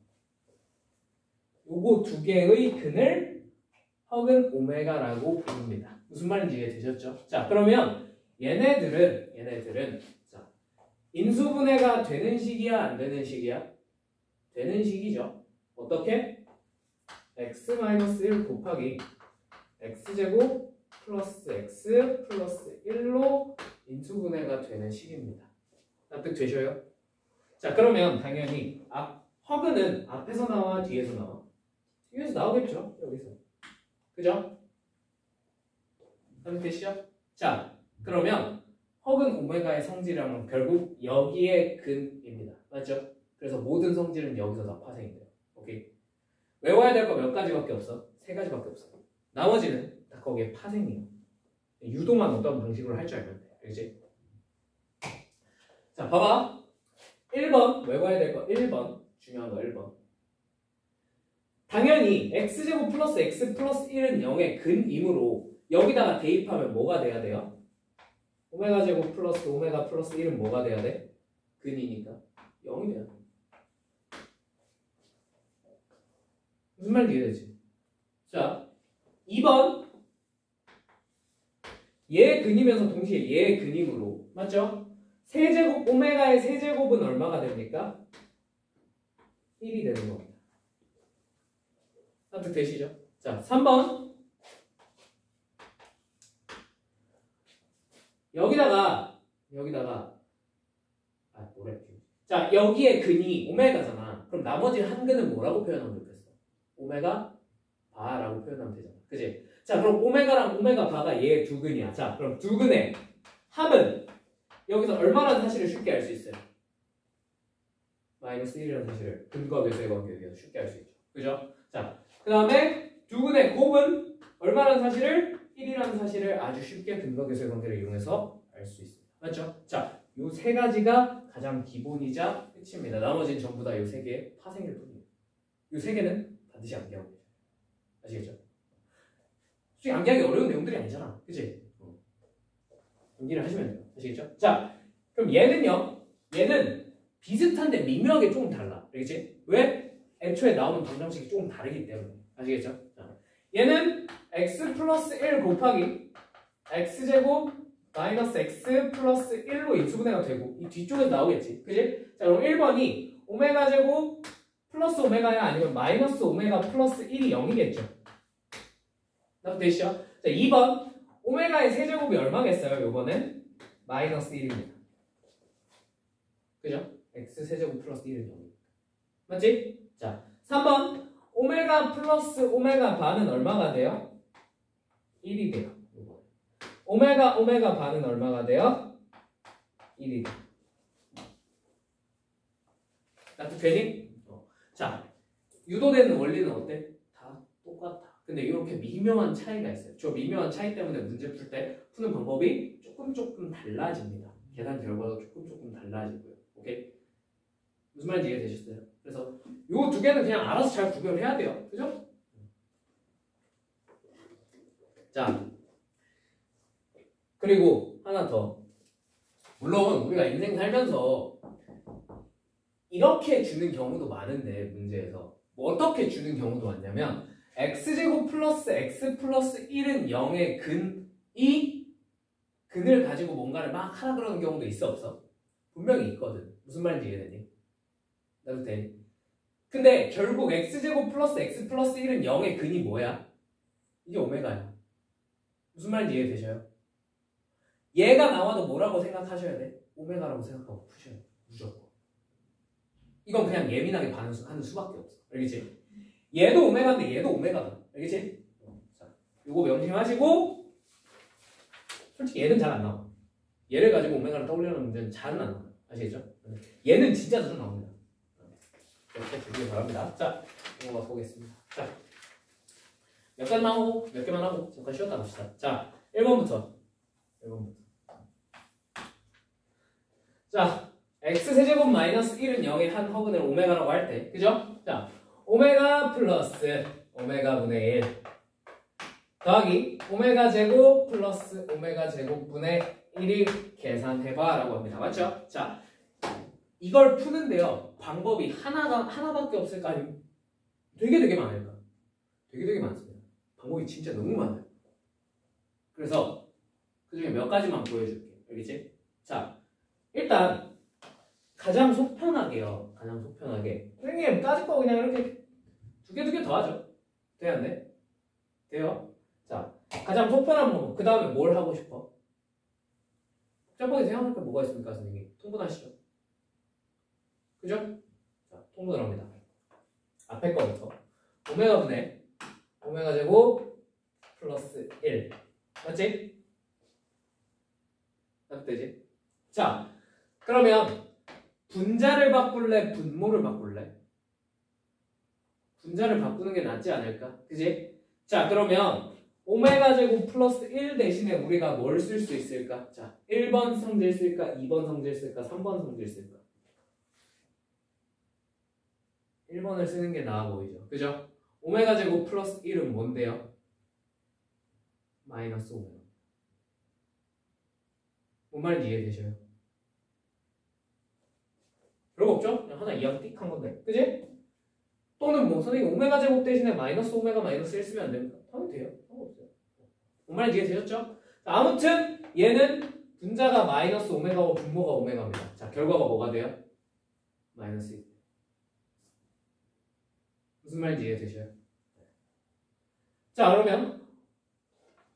요거 두 개의 근을 허근 오메가라고 부릅니다. 무슨 말인지 이해되셨죠? 자, 그러면 얘네들은 자, 인수분해가 되는 식이야, 안 되는 식이야? 되는 식이죠. 어떻게? x-1 곱하기 x제곱 플러스 x 플러스 1로 인수분해가 되는 식입니다. 납득 되셔요? 자, 그러면 당연히 허근은 앞에서 나와 뒤에서 나와? 뒤에서 나오겠죠? 여기서. 그죠? 납득 되시죠? 자, 그러면 허근 오메가의 성질은 결국 여기에 근입니다. 맞죠? 그래서 모든 성질은 여기서 다 파생이 돼요. 오케이? 외워야 될 거 몇 가지밖에 없어? 3가지밖에 없어. 나머지는 다 거기에 파생이에요. 유도만 어떤 방식으로 할 줄 알면 돼. 그렇지? 자, 봐봐. 1번 외워야 될 거 1번. 중요한 거 1번. 당연히 x제곱 플러스 x 플러스 1은 0의 근이므로 여기다가 대입하면 뭐가 돼야 돼요? 오메가 제곱 플러스 오메가 플러스 1은 뭐가 돼야 돼? 근이니까 0이 돼야 돼. 무슨 말인지 이해되지? 자, 2번. 얘 근이면서 동시에 얘 근이므로, 맞죠? 세제곱, 오메가의 세제곱은 얼마가 됩니까? 1이 되는 겁니다. 납득 되시죠? 자, 3번. 여기다가 뭐래? 자, 여기에 근이 오메가잖아. 그럼 나머지 한 근은 뭐라고 표현하면 좋겠어? 오메가 바라고 표현하면 되잖아. 그치? 자, 그럼 오메가랑 오메가 바가 얘 두 근이야. 자, 그럼 두 근의 합은 여기서 얼마라는 사실을 쉽게 알 수 있어요? 마이너스 1이라는 사실을 근과 계수의 관계에 의해서 쉽게 알 수 있죠. 그죠? 자, 그 다음에 두 근의 곱은 얼마라는 사실을 1이라는 사실을 아주 쉽게 근과 계수의 관계를 이용해서 알 수 있습니다. 맞죠? 자, 요 3가지가 가장 기본이자 끝입니다. 나머지는 전부 다 요 3개의 파생일 뿐이에요. 요 3개는 반드시 암기하고 계세요. 아시겠죠? 솔직히 암기하기 어려운 내용들이 아니잖아. 그치? 암기를 하시면 돼요. 아시겠죠? 자, 그럼 얘는요? 얘는 비슷한데 미묘하게 조금 달라. 알겠지? 왜? 애초에 나오는 방정식이 조금 다르기 때문에. 아시겠죠? 자, 얘는 x 플러스 1 곱하기 x제곱 마이너스 x 플러스 1로 인수분해가 되고 이 뒤쪽에서 나오겠지. 그치? 자, 그럼 1번이 오메가 제곱 플러스 오메가야 아니면 마이너스 오메가 플러스 1이 0이겠죠. 납득되시죠? 자, 2번 오메가의 세제곱이 얼마겠어요? 요거는 마이너스 1입니다. 그죠? x 세제곱 플러스 1은 0입니다. 맞지? 자, 3번 오메가 플러스 오메가 반은 얼마가 돼요? 1이 돼요. 오메가 반은 얼마가 돼요? 1이 돼요. 납득되니? 자, 유도되는 원리는 어때? 다 똑같아. 근데 이렇게 미묘한 차이가 있어요. 저 미묘한 차이 때문에 문제 풀 때 푸는 방법이 조금 달라집니다. 계산 결과도 조금 달라지고요. 오케이? 무슨 말인지 이해되셨어요? 그래서 요 두 개는 그냥 알아서 잘 구별해야 돼요. 그죠? 자, 그리고 하나 더. 물론 우리가 인생 살면서 이렇게 주는 경우도 많은데 문제에서 뭐 어떻게 주는 경우도 많냐면 x제곱 플러스 x 플러스 1은 0의 근을 가지고 뭔가를 막 하라 그러는 경우도 있어 없어? 분명히 있거든. 무슨 말인지 이해되니? 나도 돼. 근데 결국 x제곱 플러스 x 플러스 1은 0의 근이 뭐야? 이게 오메가야. 무슨 말인지 이해되셔요? 얘가 나와도 뭐라고 생각하셔야 돼? 오메가라고 생각하고 푸셔야 돼. 무조건. 이건 그냥 예민하게 반응하는 수밖에 없어. 알겠지? 얘도 오메가인데 얘도 오메가다. 알겠지? 자, 요거 명심하시고 솔직히 얘는 잘 안 나와. 얘를 가지고 오메가를 떠올리는 문제는 잘은 안 나와요. 아시겠죠? 얘는 진짜 자주 나옵니다. 이렇게 주시기 바랍니다. 자, 넘어가 보겠습니다. 자, 몇 개만 하고 잠깐 쉬었다 갑시다. 자, 1번부터. 자, x세제곱 마이너스 1은 0의 한 허근을 오메가라고 할 때, 그죠? 자, 오메가 플러스 오메가 분의 1 더하기 오메가 제곱 플러스 오메가 제곱 분의 1을 계산해봐 라고 합니다. 맞죠? 자, 이걸 푸는데요. 방법이 하나밖에 없을까? 아니면 되게 많을까? 되게 많습니다. 방법이 진짜 너무 많아요. 그래서 그 중에 몇 가지만 보여줄게요. 알겠지? 자, 일단 가장 속편하게요. 선생님 따질 거 그냥 이렇게 두 개 더 하죠. 돼야 안 돼? 돼요? 자, 가장 속편한 방법. 그 다음에 뭘 하고 싶어? 복잡하게 생각할 게 뭐가 있습니까, 선생님? 통분하시죠. 그죠? 자, 통분을 합니다. 앞에 거부터 오메가 분의 오메가 제곱 플러스 1 맞지? 맞되지? 자, 그러면 분자를 바꿀래? 분모를 바꿀래? 분자를 바꾸는 게 낫지 않을까? 그지? 자, 그러면 오메가 제곱 플러스 1 대신에 우리가 뭘 쓸 수 있을까? 자, 1번 성질 쓸까? 2번 성질 쓸까? 3번 성질 쓸까? 1번을 쓰는 게 나아 보이죠? 그죠? 오메가 제곱 플러스 1은 뭔데요? 마이너스 오메가. 뭔 말인지 이해되셔요? 별거 없죠? 그냥 하나 이항 띡 한 건데. 그지? 또는 뭐 선생님 오메가 제곱 대신에 마이너스 오메가 마이너스 1 쓰면 안 됩니까? 당연히 돼요. 상관없어요. 뭔 말인지 이해되셨죠? 자, 아무튼 얘는 분자가 마이너스 오메가고 분모가 오메가입니다. 자, 결과가 뭐가 돼요? 마이너스 1. 무슨 말인지 이해되셔요? 자, 그러면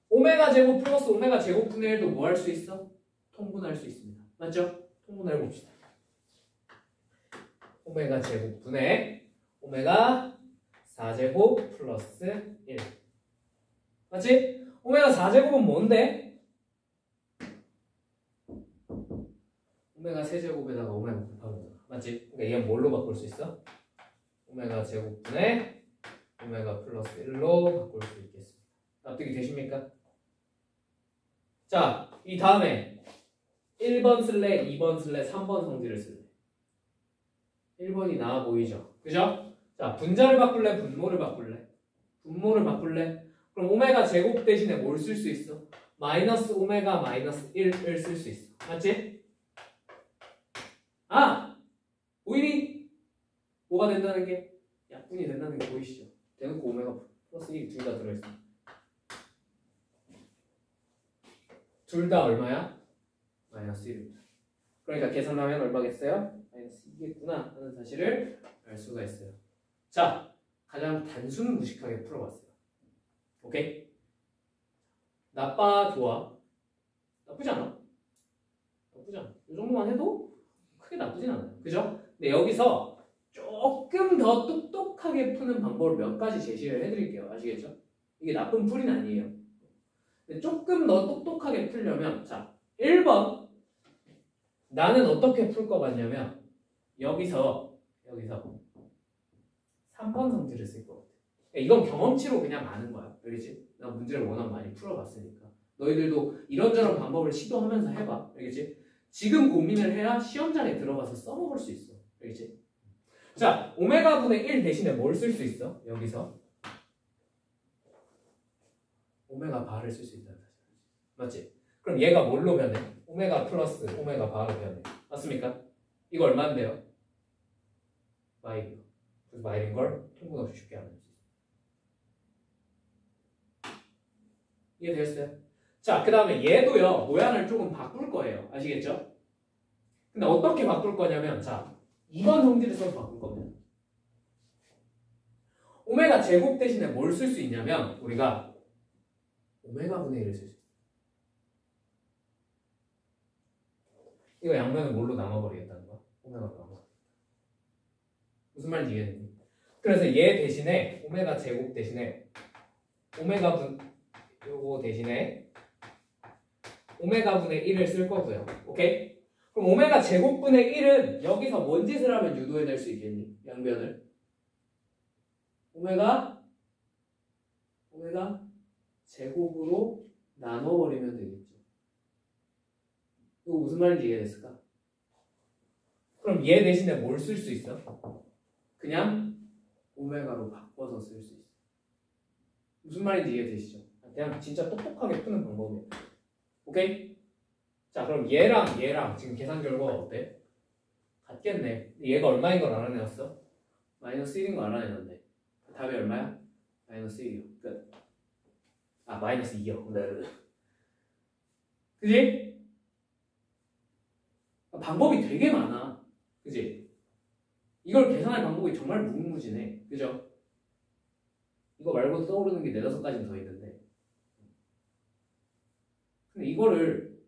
오메가 제곱 플러스 오메가 제곱분의 1도 뭐 할 수 있어? 통분할 수 있습니다. 맞죠? 통분해 봅시다. 오메가 제곱분의 오메가 4제곱 플러스 1 맞지? 오메가 4제곱은 뭔데? 오메가 세제곱에다가 오메가 곱하는 거잖아. 맞지? 그러니까 얘는 뭘로 바꿀 수 있어? 오메가 제곱분의 오메가 플러스 1로 바꿀 수 있겠습니다. 납득이 되십니까? 자, 이 다음에 1번 쓸래, 2번 쓸래, 3번 성질을 쓸래. 1번이 나아 보이죠? 그죠? 자, 분자를 바꿀래, 분모를 바꿀래? 분모를 바꿀래? 그럼 오메가 제곱 대신에 뭘 쓸 수 있어? 마이너스 오메가 마이너스 1을 쓸 수 있어. 맞지? 아! 보이니? 뭐가 된다는 게? 약분이 된다는 게 보이시죠? 대놓고 오메가 플러스 2 둘 다 들어있어. 둘 다 얼마야? 마이너스 1입니다. 그러니까 계산하면 얼마겠어요? 마이너스 2겠구나 하는 사실을 알 수가 있어요. 자, 가장 단순 무식하게 풀어봤어요. 오케이? 나빠, 좋아? 나쁘지 않아. 이 정도만 해도 크게 나쁘진 않아요. 그죠? 근데 여기서 조금 더 똑똑하게 푸는 방법을 몇 가지 제시를 해드릴게요. 아시겠죠? 이게 나쁜 풀이는 아니에요. 근데 조금 더 똑똑하게 풀려면 자, 1번 나는 어떻게 풀 것 같냐면 여기서 3번 성질을 쓸 것 같아. 이건 경험치로 그냥 아는 거야. 알겠지? 나 문제를 워낙 많이 풀어봤으니까. 너희들도 이런저런 방법을 시도하면서 해봐. 알겠지? 지금 고민을 해야 시험장에 들어가서 써먹을 수 있어. 알겠지? 자, 오메가 분의 1 대신에 뭘 쓸 수 있어? 여기서 오메가 바를 쓸 수 있다는 사실. 맞지? 그럼 얘가 뭘로 변해? 오메가 플러스 오메가 바로 변해. 맞습니까? 이거 얼마인데요? 마일이요. 그래서 마일인 걸 통분 없이 쉽게 알아낼 수 있어요. 이해되셨어요? 자, 그 다음에 얘도요, 모양을 조금 바꿀 거예요. 아시겠죠? 근데 어떻게 바꿀 거냐면, 자, 2번 성질을 써서 바꿀 겁니다. 오메가 제곱 대신에 뭘 쓸 수 있냐면, 우리가 오메가 분의 1을 쓸 수 있어요. 이거 양면은 뭘로 나눠버리겠다는 거야? 오메가로 나눠. 무슨 말인지 이해되니? 그래서 얘 대신에 오메가 제곱 대신에 오메가 분 요거 대신에 오메가분의 1을 쓸 거고요. 오케이? 그럼 오메가 제곱분의 1은 여기서 뭔 짓을 하면 유도해낼 수 있겠니? 양변을. 오메가 제곱으로 나눠버리면 되겠죠. 이거 무슨 말인지 이해됐을까? 그럼 얘 대신에 뭘 쓸 수 있어? 그냥 오메가로 바꿔서 쓸 수 있어. 무슨 말인지 이해되시죠? 그냥 진짜 똑똑하게 푸는 방법이에요. 오케이? 자, 그럼 얘랑 지금 계산 결과가 어때? 같겠네. 얘가 얼마인 걸 알아내었어? 마이너스 1인 거 알아내는데 답이 얼마야? 마이너스 1이요. 끝. 아, 마이너스 2요. 네. 그지? 방법이 되게 많아. 그지? 이걸 계산할 방법이 정말 무궁무진해. 그죠? 이거 말고 떠오르는 게 4-5가지는 더 있는데. 근데 이거를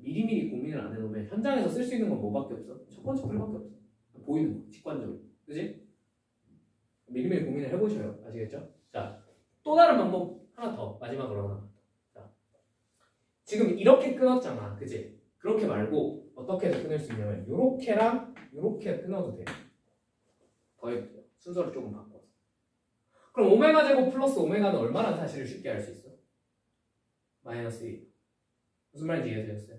미리미리 고민을 안 해놓으면 현장에서 쓸 수 있는 건 뭐밖에 없어? 첫 번째 풀이밖에 없어. 보이는 거, 직관적으로. 그지? 미리미리 고민을 해보셔요. 아시겠죠? 자, 또 다른 방법 하나 더. 마지막으로 하나. 자, 지금 이렇게 끊었잖아. 그지? 그렇게 말고 어떻게 해서 끊을 수 있냐면 요렇게랑 요렇게 끊어도 돼요. 더 해볼게요. 순서를 조금 바꿔서. 그럼 오메가 제곱 플러스 오메가는 얼마라는 사실을 쉽게 알 수 있어? 마이너스 2. 무슨 말인지 이해되셨어요?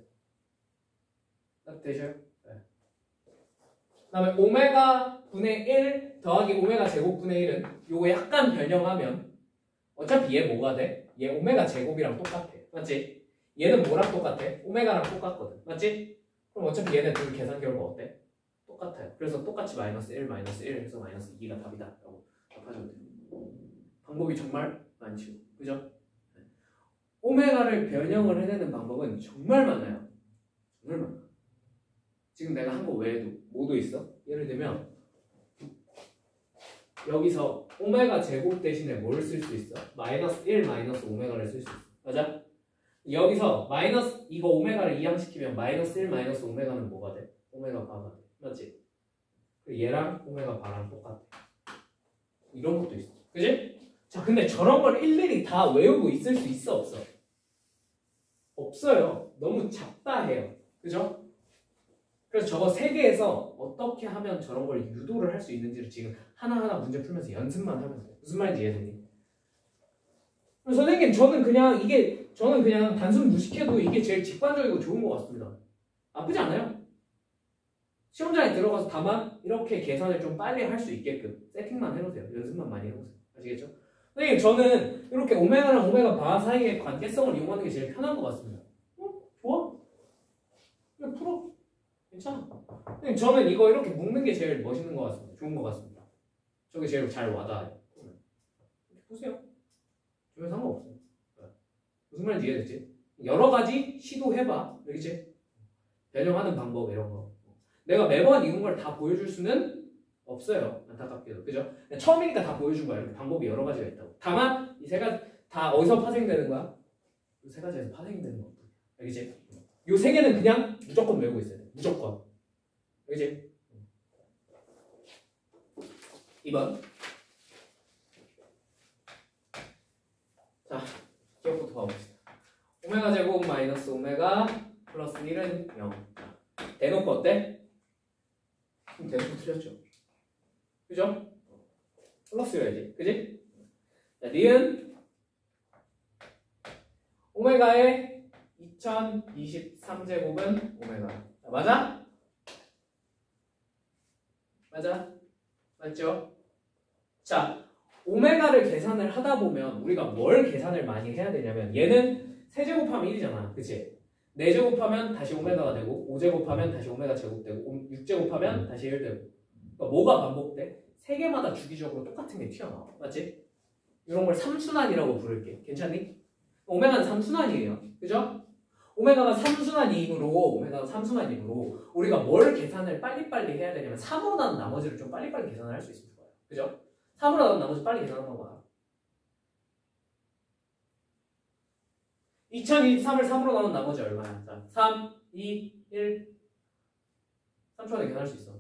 딱 되셔요? 네. 그 다음에 오메가 분의 1 더하기 오메가 제곱 분의 1은 요거 약간 변형하면 어차피 얘 뭐가 돼? 얘 오메가 제곱이랑 똑같아. 맞지? 얘는 뭐랑 똑같아? 오메가랑 똑같거든. 맞지? 그럼 어차피 얘네 둘 계산 결과 어때? 똑같아요. 그래서 똑같이 마이너스 1 해서 마이너스 2가 답이다 라고 답하셔도 돼요. 방법이 정말 많죠. 그죠? 오메가를 변형을 해내는 방법은 정말 많아요. 정말 많아. 지금 내가 한 거 외에도 뭐도 있어? 예를 들면 여기서 오메가 제곱 대신에 뭘 쓸 수 있어? 마이너스 1 마이너스 오메가를 쓸 수 있어. 맞아? 여기서 마이너스 이거 오메가를 이항시키면 마이너스 1 마이너스 오메가는 뭐가 돼? 오메가 바가 돼. 맞지? 얘랑 오메가 바랑 똑같아. 이런 것도 있어. 그지? 자, 근데 저런 걸 일일이 다 외우고 있을 수 있어 없어? 없어요. 너무 작다 해요. 그죠? 그래서 저거 3개에서 어떻게 하면 저런 걸 유도를 할 수 있는지를 지금 하나하나 문제 풀면서 연습만 하면 돼요. 무슨 말인지 이해되니? 선생님, 저는 그냥 단순 무식해도 이게 제일 직관적이고 좋은 것 같습니다. 나쁘지 않아요. 시험장에 들어가서 다만 이렇게 계산을 좀 빨리 할 수 있게끔 세팅만 해놓으세요. 연습만 많이 해보세요. 아시겠죠? 선생님, 저는 이렇게 오메가랑 오메가 바 사이의 관계성을 이용하는 게 제일 편한 것 같습니다. 좋아? 그냥 풀어. 괜찮아. 선생님, 저는 이거 이렇게 묶는 게 제일 멋있는 것 같습니다. 좋은 것 같습니다. 저게 제일 잘 와닿아요. 보세요. 저는 상관없어요. 무슨 말인지 이해됐지? 여러 가지 시도해봐. 알겠지? 변형하는 방법 이런 거. 내가 매번 이런 걸 다 보여줄 수는 없어요. 안타깝게도. 그죠? 처음이니까 다 보여준 거야. 이렇게 방법이 여러 가지가 있다고. 다만 이 세 가지 다 어디서 파생되는 거야? 이 세 가지에서 파생되는 거. 알겠지? 요 세 개는 그냥 무조건 외우고 있어야 돼. 무조건. 알겠지? 2번. 자, 기억부터 봐봅시다. 오메가 제곱 마이너스 오메가 플러스 1은 0. 대놓고 어때? 대놓고 틀렸죠. 그죠? 플러스여야지. 그지? 자, 니은 오메가의 2023제곱은 오메가. 자, 맞아? 맞아? 맞죠? 자, 오메가를 계산을 하다 보면 우리가 뭘 계산을 많이 해야 되냐면 얘는 세제곱하면 1이잖아. 그치? 4제곱하면 다시 오메가가 되고 5제곱하면 다시 오메가 제곱되고 6제곱하면 다시 1 되고. 그러니까 뭐가 반복돼? 3개마다 주기적으로 똑같은 게 튀어나와. 맞지? 이런 걸 3순환이라고 부를게. 괜찮니? 오메가는 3순환이에요. 그죠? 오메가가 3순환이므로 우리가 뭘 계산을 빨리빨리 해야 되냐면 3으로 나눈 나머지를 좀 빨리빨리 계산을 할 수 있을 거예요. 그죠? 3으로 나눈 나머지 빨리 계산하는 거야. 2023을 3으로 나눈 나머지 얼마야? 자, 3, 2, 1 3초 안에 계산할 수 있어.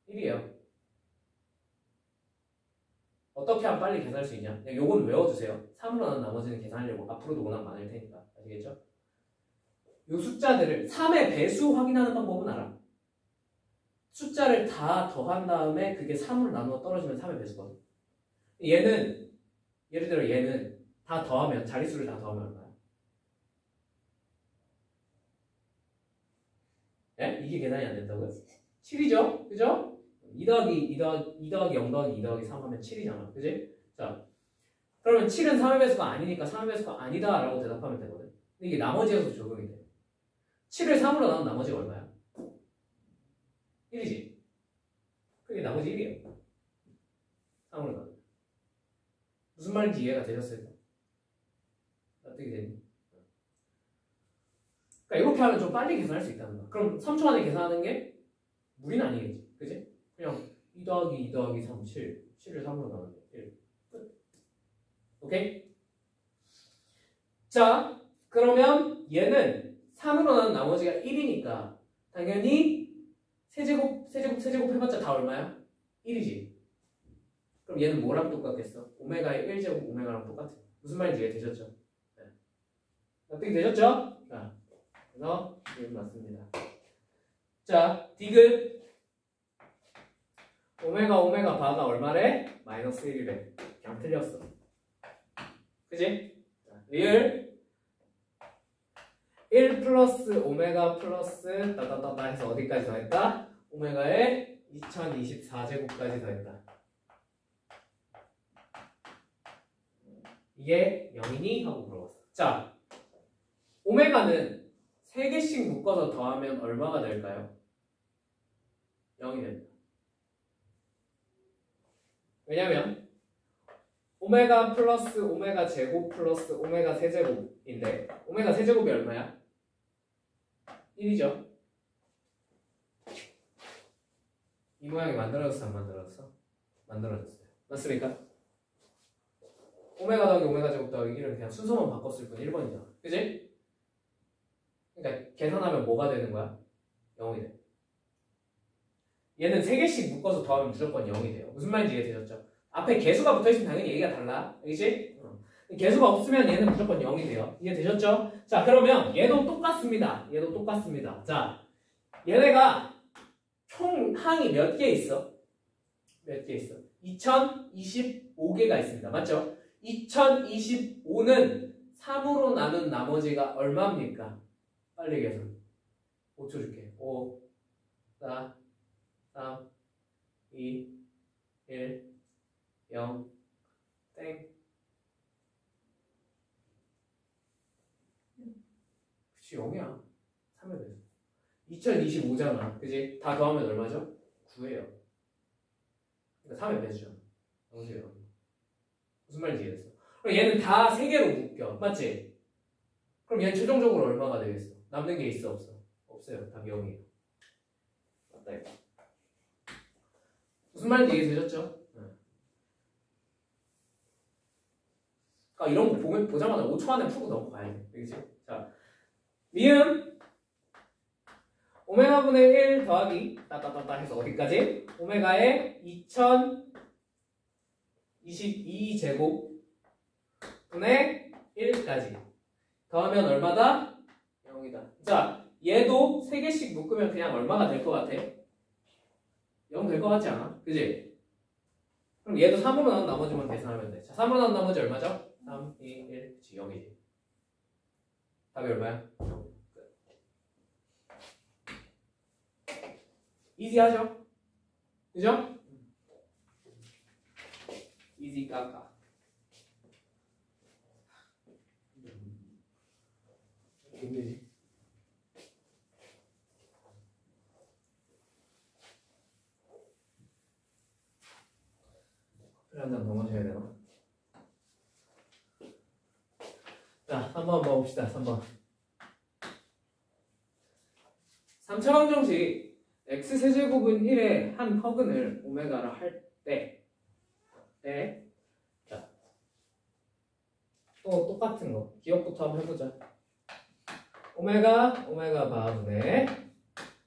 1이에요. 어떻게 하면 빨리 계산할 수 있냐? 그냥 요건 외워두세요. 3으로 나눈 나머지는 계산하려고 앞으로도 워낙 많을 테니까. 아시겠죠? 요 숫자들을 3의 배수 확인하는 방법은 알아? 숫자를 다 더한 다음에 그게 3으로 나누어 떨어지면 3의 배수거든. 얘는 예를 들어 얘는 다 더하면 자릿수를 다 더하면 얼마야? 예? 이게 계산이 안 된다고요? 7이죠? 그죠? 2 더하기 0 더하기 2 더하기 3 하면 7이잖아. 그지? 자, 그러면 7은 3의 배수가 아니니까 3의 배수가 아니다 라고 대답하면 되거든. 근데 이게 나머지에서 적용이 돼. 7을 3으로 나눈 나머지가 얼마야? 1이지. 그게 나머지 1이에요. 3으로 나눈. 무슨 말인지 이해가 되셨을까? 어떻게 되니? 그러니까 이렇게 하면 좀 빨리 계산할 수 있다는 거야. 그럼 3초 안에 계산하는 게 무리는 아니겠지. 그지? 그냥 2 더하기 2 더하기 3, 7. 7을 3으로 나누면 1. 끝. 오케이? 자, 그러면 얘는 3으로 나눈 나머지가 1이니까 당연히 세제곱 해봤자 다 얼마야? 1이지. 그럼 얘는 뭐랑 똑같겠어? 오메가의 1제곱 오메가랑 똑같아. 무슨 말인지 이해되셨죠? 네. 어떻게 되셨죠? 자, 그래서 이건 맞습니다. 자, 디귿 오메가 바가 얼마래? 마이너스 1이래. 그냥 틀렸어. 그지? 자, 리을 1 플러스 오메가 플러스 따따따따 해서 어디까지 더했다? 오메가의 2024제곱까지 더했다. 이게 0이니? 하고 물어봤어. 자, 오메가는 3개씩 묶어서 더하면 얼마가 될까요? 0이 됩니다. 왜냐면 오메가 플러스 오메가 제곱 플러스 오메가 세제곱인데 오메가 세제곱이 얼마야? 1이죠. 이 모양이 만들어졌어 안 만들어졌어? 만들어졌어요. 맞습니까? 오메가 더하기 오메가 제곱 더하기 1은 그냥 순서만 바꿨을 뿐 1번이잖아. 그지? 그러니까 계산하면 뭐가 되는 거야? 0이 돼. 얘는 3개씩 묶어서 더하면 무조건 0이 돼요. 무슨 말인지 이해되셨죠? 앞에 개수가 붙어있으면 당연히 얘기가 달라. 알겠지? 개수가 없으면 얘는 무조건 0이 돼요. 이해되셨죠? 자, 그러면 얘도 똑같습니다. 얘도 똑같습니다. 자, 얘네가 총 항이 몇 개 있어? 몇 개 있어? 2025개가 있습니다. 맞죠? 2025는 3으로 나눈 나머지가 얼마입니까? 빨리 계산. 5초 줄게. 5, 4, 3, 2, 1, 0, 땡. 그치, 0이야. 3의 배수. 2025잖아. 그지? 다 더하면 얼마죠? 9예요. 그러니까 3의 배수잖아. 보세요. 무슨 말인지 이해했어? 그럼 얘는 다 3개로 묶여. 맞지? 그럼 얘는 최종적으로 얼마가 되겠어? 남는 게 있어? 없어? 없어요. 답이 0이에요. 맞다, 이거. 무슨 말인지 이해되셨죠? 그러니까 이런 거 보자마자 5초 안에 풀고 넘어가야 돼. 그치? 자, 미음 오메가분의 1 더하기 따따따따 해서 어디까지? 오메가의 2022제곱 분의 1까지 더하면 얼마다? 0이다. 자, 얘도 3개씩 묶으면 그냥 얼마가 될 것 같아? 0 될 것 같지 않아? 그지? 그럼 얘도 3으로 나눈 나머지만 계산하면 돼. 자, 3으로 나눈 나머지 얼마죠? 3, 2, 1, 그치, 0이지. 답이 얼마야? 0. 이지하죠? 그죠? 이지 까까. 힘들지? 커피 한잔 더 마셔야 되나? 자, 3번 한번 봅시다. 3번. 3차 방정식 x세제곱은 1의 한 허근을 오메가라 할 때 자, 또 똑같은 거 기억부터 한번 해보자. 오메가 바분의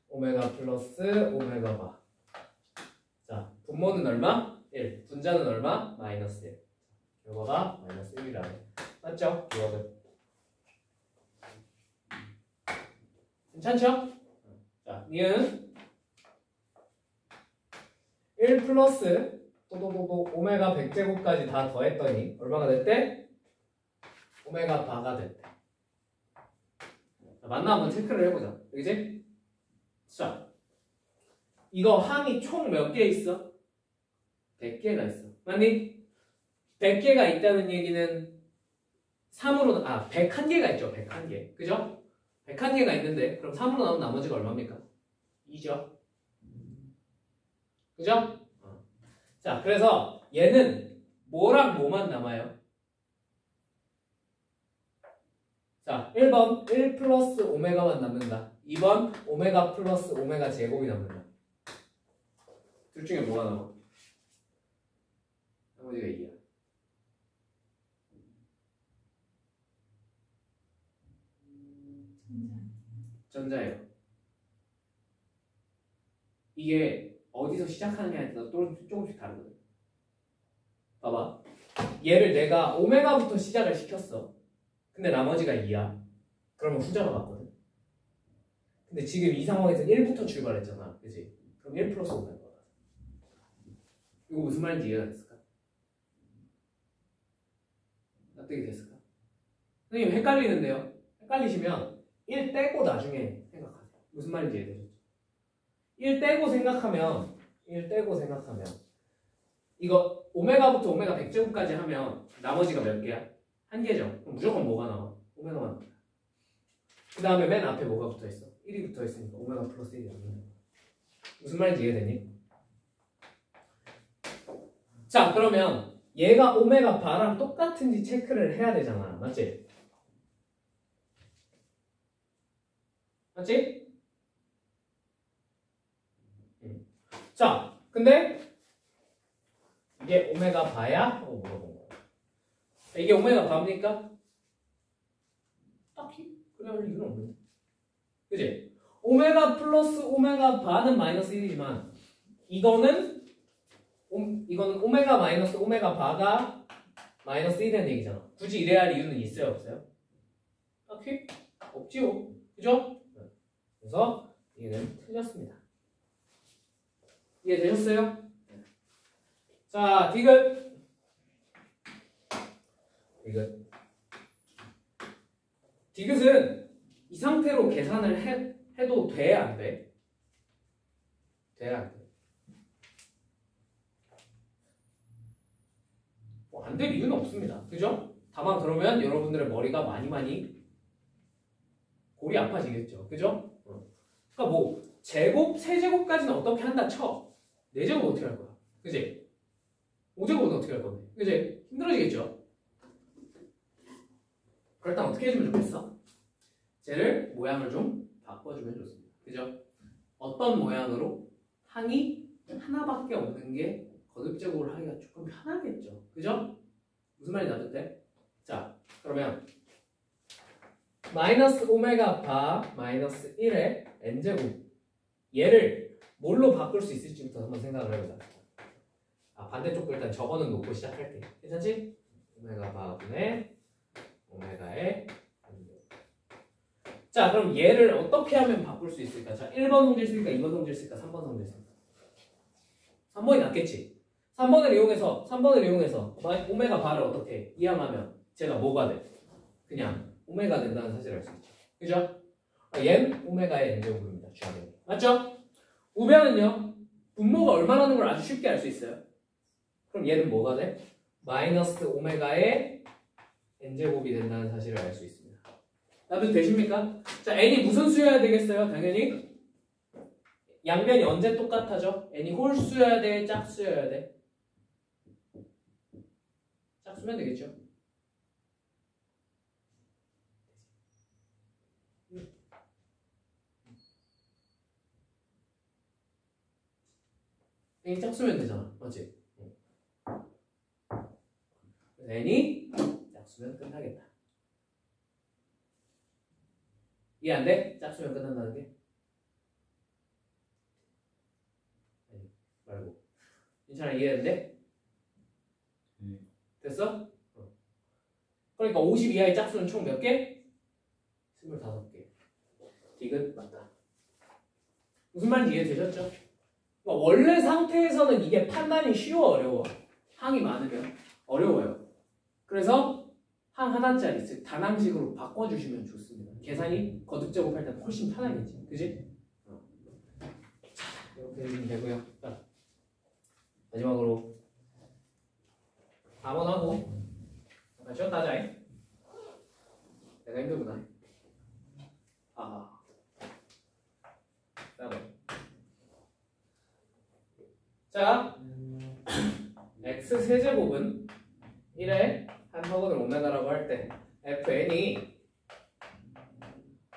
오메가 플러스 오메가 바. 자, 분모는 얼마? 1. 분자는 얼마? 마이너스 1. 결과가 마이너스 1이라네. 맞죠? 기억은. 괜찮죠? 자, 니은 1 플러스 또또또또 오메가 100제곱까지 다 더했더니 얼마가 됐대? 오메가 바가 됐대. 자, 맞나 한번 체크를 해보자. 그지? 자, 이거 항이 총 몇 개 있어? 100개가 있어. 맞니? 100개가 있다는 얘기는 3으로 101개가 있죠. 101개. 그죠? 101개가 있는데 그럼 3으로 나오면 나머지가 얼마입니까? 2죠. 그죠? 자, 그래서 얘는 뭐랑 뭐만 남아요? 자, 1번 1 플러스 오메가만 남는다. 2번 오메가 플러스 오메가 제곱이 남는다. 둘 중에 뭐가 남아? 나머지가 2야. 전자예요. 이게 어디서 시작하느냐에 따라 조금씩 다르거든. 봐봐. 얘를 내가 오메가부터 시작을 시켰어. 근데 나머지가 2야. 그러면 후자가 맞거든. 근데 지금 이 상황에서 1부터 출발했잖아. 그치? 그럼 1 플러스 오메가가. 이거 무슨 말인지 이해가 됐을까? 납득이 됐을까? 선생님 헷갈리는데요? 헷갈리시면 1 떼고 나중에 생각하세요. 무슨 말인지 이해되셨죠? 1 떼고 생각하면 이거 오메가부터 오메가 100제곱까지 하면 나머지가 몇 개야? 한 개죠. 그럼 무조건 뭐가 나와? 오메가만 나와. 그 다음에 맨 앞에 뭐가 붙어있어? 1이 붙어있으니까 오메가 플러스 1이 나오는 거야. 무슨 말인지 이해되니? 자, 그러면 얘가 오메가 바랑 똑같은지 체크를 해야 되잖아. 맞지? 맞지? 자, 근데 이게 오메가 바야? 하고 물어본 거야. 이게 오메가 바입니까? 딱히 그래 할 이유는 없는데. 그치? 오메가 플러스 오메가 바는 마이너스 1이지만 이거는 오메가 마이너스 오메가 바가 마이너스 1이라는 얘기잖아. 굳이 이래야 할 이유는 있어요? 없어요? 딱히 없지요. 그죠? 그래서 얘는 틀렸습니다. 이해되셨어요? 자, 디귿. 디귿은 이 상태로 계산을 해도 돼? 안 돼? 돼? 안 돼? 뭐 안 될 이유는 없습니다. 그죠? 다만 그러면 여러분들의 머리가 많이 골이 아파지겠죠. 그죠? 그러니까 뭐 제곱, 세제곱까지는 어떻게 한다 쳐. 4제곱 어떻게 할 거야? 그지? 5제곱은 어떻게 할 건데? 그지? 힘들어지겠죠? 그럴 땐 어떻게 해주면 좋겠어? 쟤를 모양을 좀 바꿔주면 좋습니다. 그죠? 어떤 모양으로? 항이 하나밖에 없는 게 거듭제곱을 하기가 조금 편하겠죠. 그죠? 무슨 말인지 알았대? 자, 그러면 마이너스 오메가 바 마이너스 1의 n제곱 얘를 뭘로 바꿀 수 있을지부터 한번 생각을 해보자. 반대쪽도 일단 적어는 놓고 시작할게. 괜찮지? 오메가 바분의 오메가의 n제곱. 자, 그럼 얘를 어떻게 하면 바꿀 수 있을까? 자, 1번 성질 쓸까? 2번 성질 쓸까? 3번 성질 쓸까? 3번이 낫겠지? 3번을 이용해서 오메가 바를 어떻게 이항하면 제가 뭐가 돼? 그냥 오메가 된다는 사실을 알 수 있죠. 그죠? 얘는 오메가의 n제곱입니다. 주하는. 맞죠? 우변은요. 분모가 얼마라는 걸 아주 쉽게 알 수 있어요. 그럼 얘는 뭐가 돼? 마이너스 오메가의 n제곱이 된다는 사실을 알 수 있습니다. 납득 되십니까? 자, n이 무슨 수여야 되겠어요? 당연히 양변이 언제 똑같아져? n이 홀수여야 돼? 짝수여야 돼? 짝수면 되겠죠? n이 짝수면 되잖아. 맞지? n이 짝수면 끝나겠다. 이해 안 돼? 짝수면 끝난다는 게? 아니, 말고. 괜찮아, 이해했는데? 됐어? 그러니까 50 이하의 짝수는 총 몇 개? 25개. 디귿 맞다. 무슨 말인지 이해되셨죠? 그러니까 원래 상태에서는 이게 판단이 쉬워 어려워? 항이 많으면 어려워요. 그래서 항 하나짜리 즉 단항식으로 바꿔주시면 좋습니다. 계산이 거듭제곱할 때 훨씬 편하겠지. 그지? 자, 이렇게 해주면 되고요. 자, 마지막으로 4번 하고 잠깐 쉬었다 하자. 내가 힘들구나. 아, 4번. 자, x 세제곱은 1에 한 허근을 오메가라고 할 때 fn이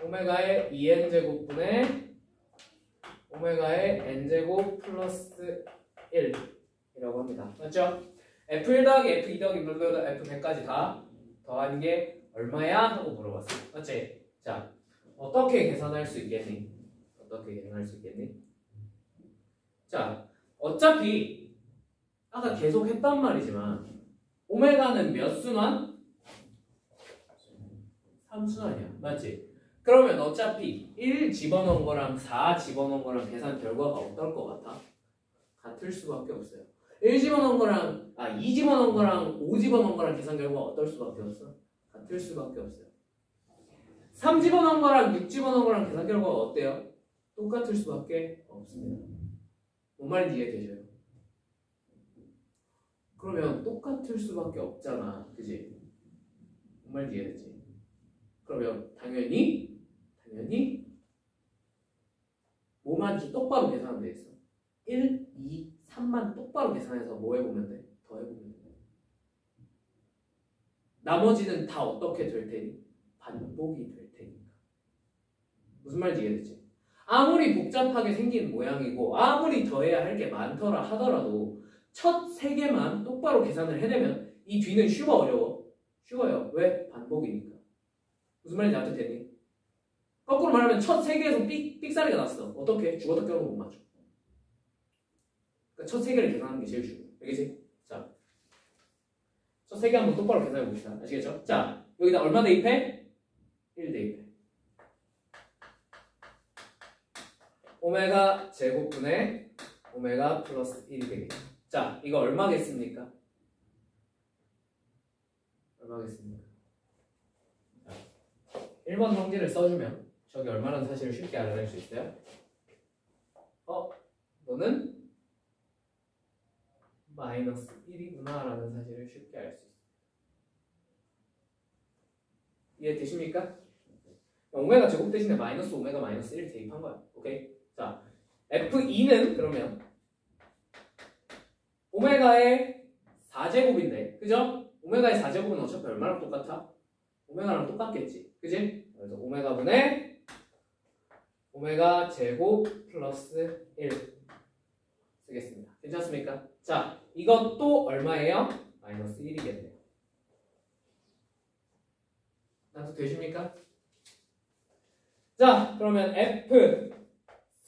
오메가의 2n제곱분의 오메가의 n제곱 플러스 1이라고 합니다. 맞죠? f1 더하기 f2 더하기 f100까지 다 더하는 게 얼마야? 하고 물어봤어. 맞지? 자, 어떻게 계산할 수 있겠니? 어떻게 계산할 수 있겠니? 자, 어차피 아까 계속 했단 말이지만 오메가는 몇 순환? 3순환이야. 맞지? 그러면 어차피 1 집어넣은 거랑 4 집어넣은 거랑 계산 결과가 어떨 것 같아? 같을 수밖에 없어요. 1 집어넣은 거랑 2 집어넣은 거랑 5 집어넣은 거랑 계산 결과가 어떨 수밖에 없어? 같을 수밖에 없어요. 3 집어넣은 거랑 6 집어넣은 거랑 계산 결과가 어때요? 똑같을 수밖에 없습니다. 뭔 말인지 이해되셔요? 그러면 똑같을 수밖에 없잖아. 그지? 뭔 말인지 이해되지? 그러면 당연히 뭐만 똑바로 계산하면 되겠어. 1, 2, 3만 똑바로 계산해서 뭐 해보면 돼? 더 해보면 돼. 나머지는 다 어떻게 될 테니? 반복이 될 테니까. 무슨 말인지 이해되지? 아무리 복잡하게 생긴 모양이고 아무리 더해야 할 게 많더라 하더라도 첫 세 개만 똑바로 계산을 해내면 이 뒤는 쉬워 어려워? 쉬워요. 왜? 반복이니까. 무슨 말인지 알겠니? 거꾸로 말하면 첫 세 개에서 삑사리가 났어. 어떻게? 죽어도 껴도 못 맞춰. 그러니까 첫 세 개를 계산하는 게 제일 중요해. 알겠지? 자, 첫 세 개 한번 똑바로 계산해 봅시다. 아시겠죠? 자, 여기다 얼마 대입해? 1 대입해. 오메가 제곱분의 오메가 플러스 1이 되겠죠. 자, 이거 얼마겠습니까? 얼마겠습니까? 자, 1번 성질을 써주면 저기 얼마라는 사실을 쉽게 알아낼 수 있어요? 너는 마이너스 1이구나 라는 사실을 쉽게 알 수 있어요. 이해되십니까? 오메가 제곱 대신에 마이너스 오메가 마이너스 1 대입한 거야. 오케이? 자, F2는 그러면 오메가의 4제곱인데, 그죠? 오메가의 4제곱은 어차피 얼마랑 똑같아? 오메가랑 똑같겠지. 그지? 그래서 오메가분의 오메가 제곱 플러스 1 쓰겠습니다. 괜찮습니까? 자, 이것도 얼마예요? 마이너스 1이겠네요. 나도 되십니까? 자, 그러면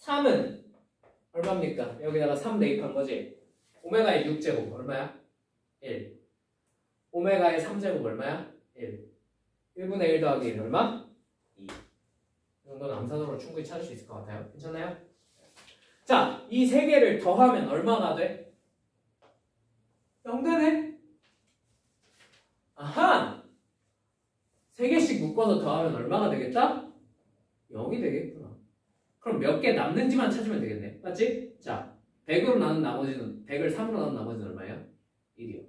F3은 얼마입니까? 여기다가 3 대입한 거지? 오메가의 6제곱 얼마야? 1. 오메가의 3제곱 얼마야? 1. 1분의 1 더하기 1 얼마? 2. 이 정도는 암산으로 충분히 찾을 수 있을 것 같아요. 괜찮나요? 자, 이 세 개를 더하면 얼마가 돼? 0 되네? 아하! 세 개씩 묶어서 더하면 얼마가 되겠다? 0이 되겠구나. 그럼 몇 개 남는지만 찾으면 되겠네. 맞지? 자, 100으로 나눈 나머지는 100을 3으로 나눈 나머지는 얼마예요? 1이요.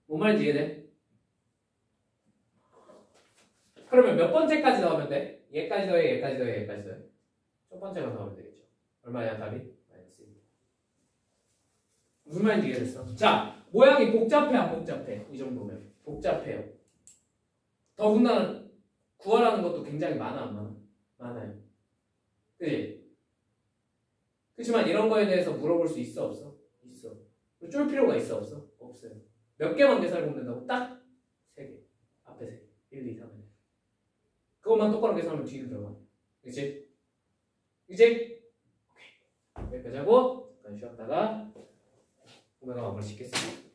뭔 말인지 이해돼? 그러면 몇 번째까지 더하면 돼? 얘까지 더해, 얘까지 더해, 얘까지 더해. 첫 번째만 더하면 되겠죠. 얼마야 답이? 마이너스 1. 무슨 말인지 이해됐어? 자, 모양이 복잡해 안 복잡해? 이 정도면 복잡해요. 더군다나 구하라는 것도 굉장히 많아 안 많아? 많아요. 그치? 그렇지만 이런 거에 대해서 물어볼 수 있어 없어? 있어. 쫄 필요가 있어 없어? 없어요. 몇 개만 계산을 보면 된다고? 딱 3개. 앞에 3개. 1, 2, 3. 그것만 똑바로 계산하면 뒤로 들어가. 그치? 그치? 오케이. 여기까지 하고 잠깐 쉬었다가 오메가 마무리 짓겠습니다.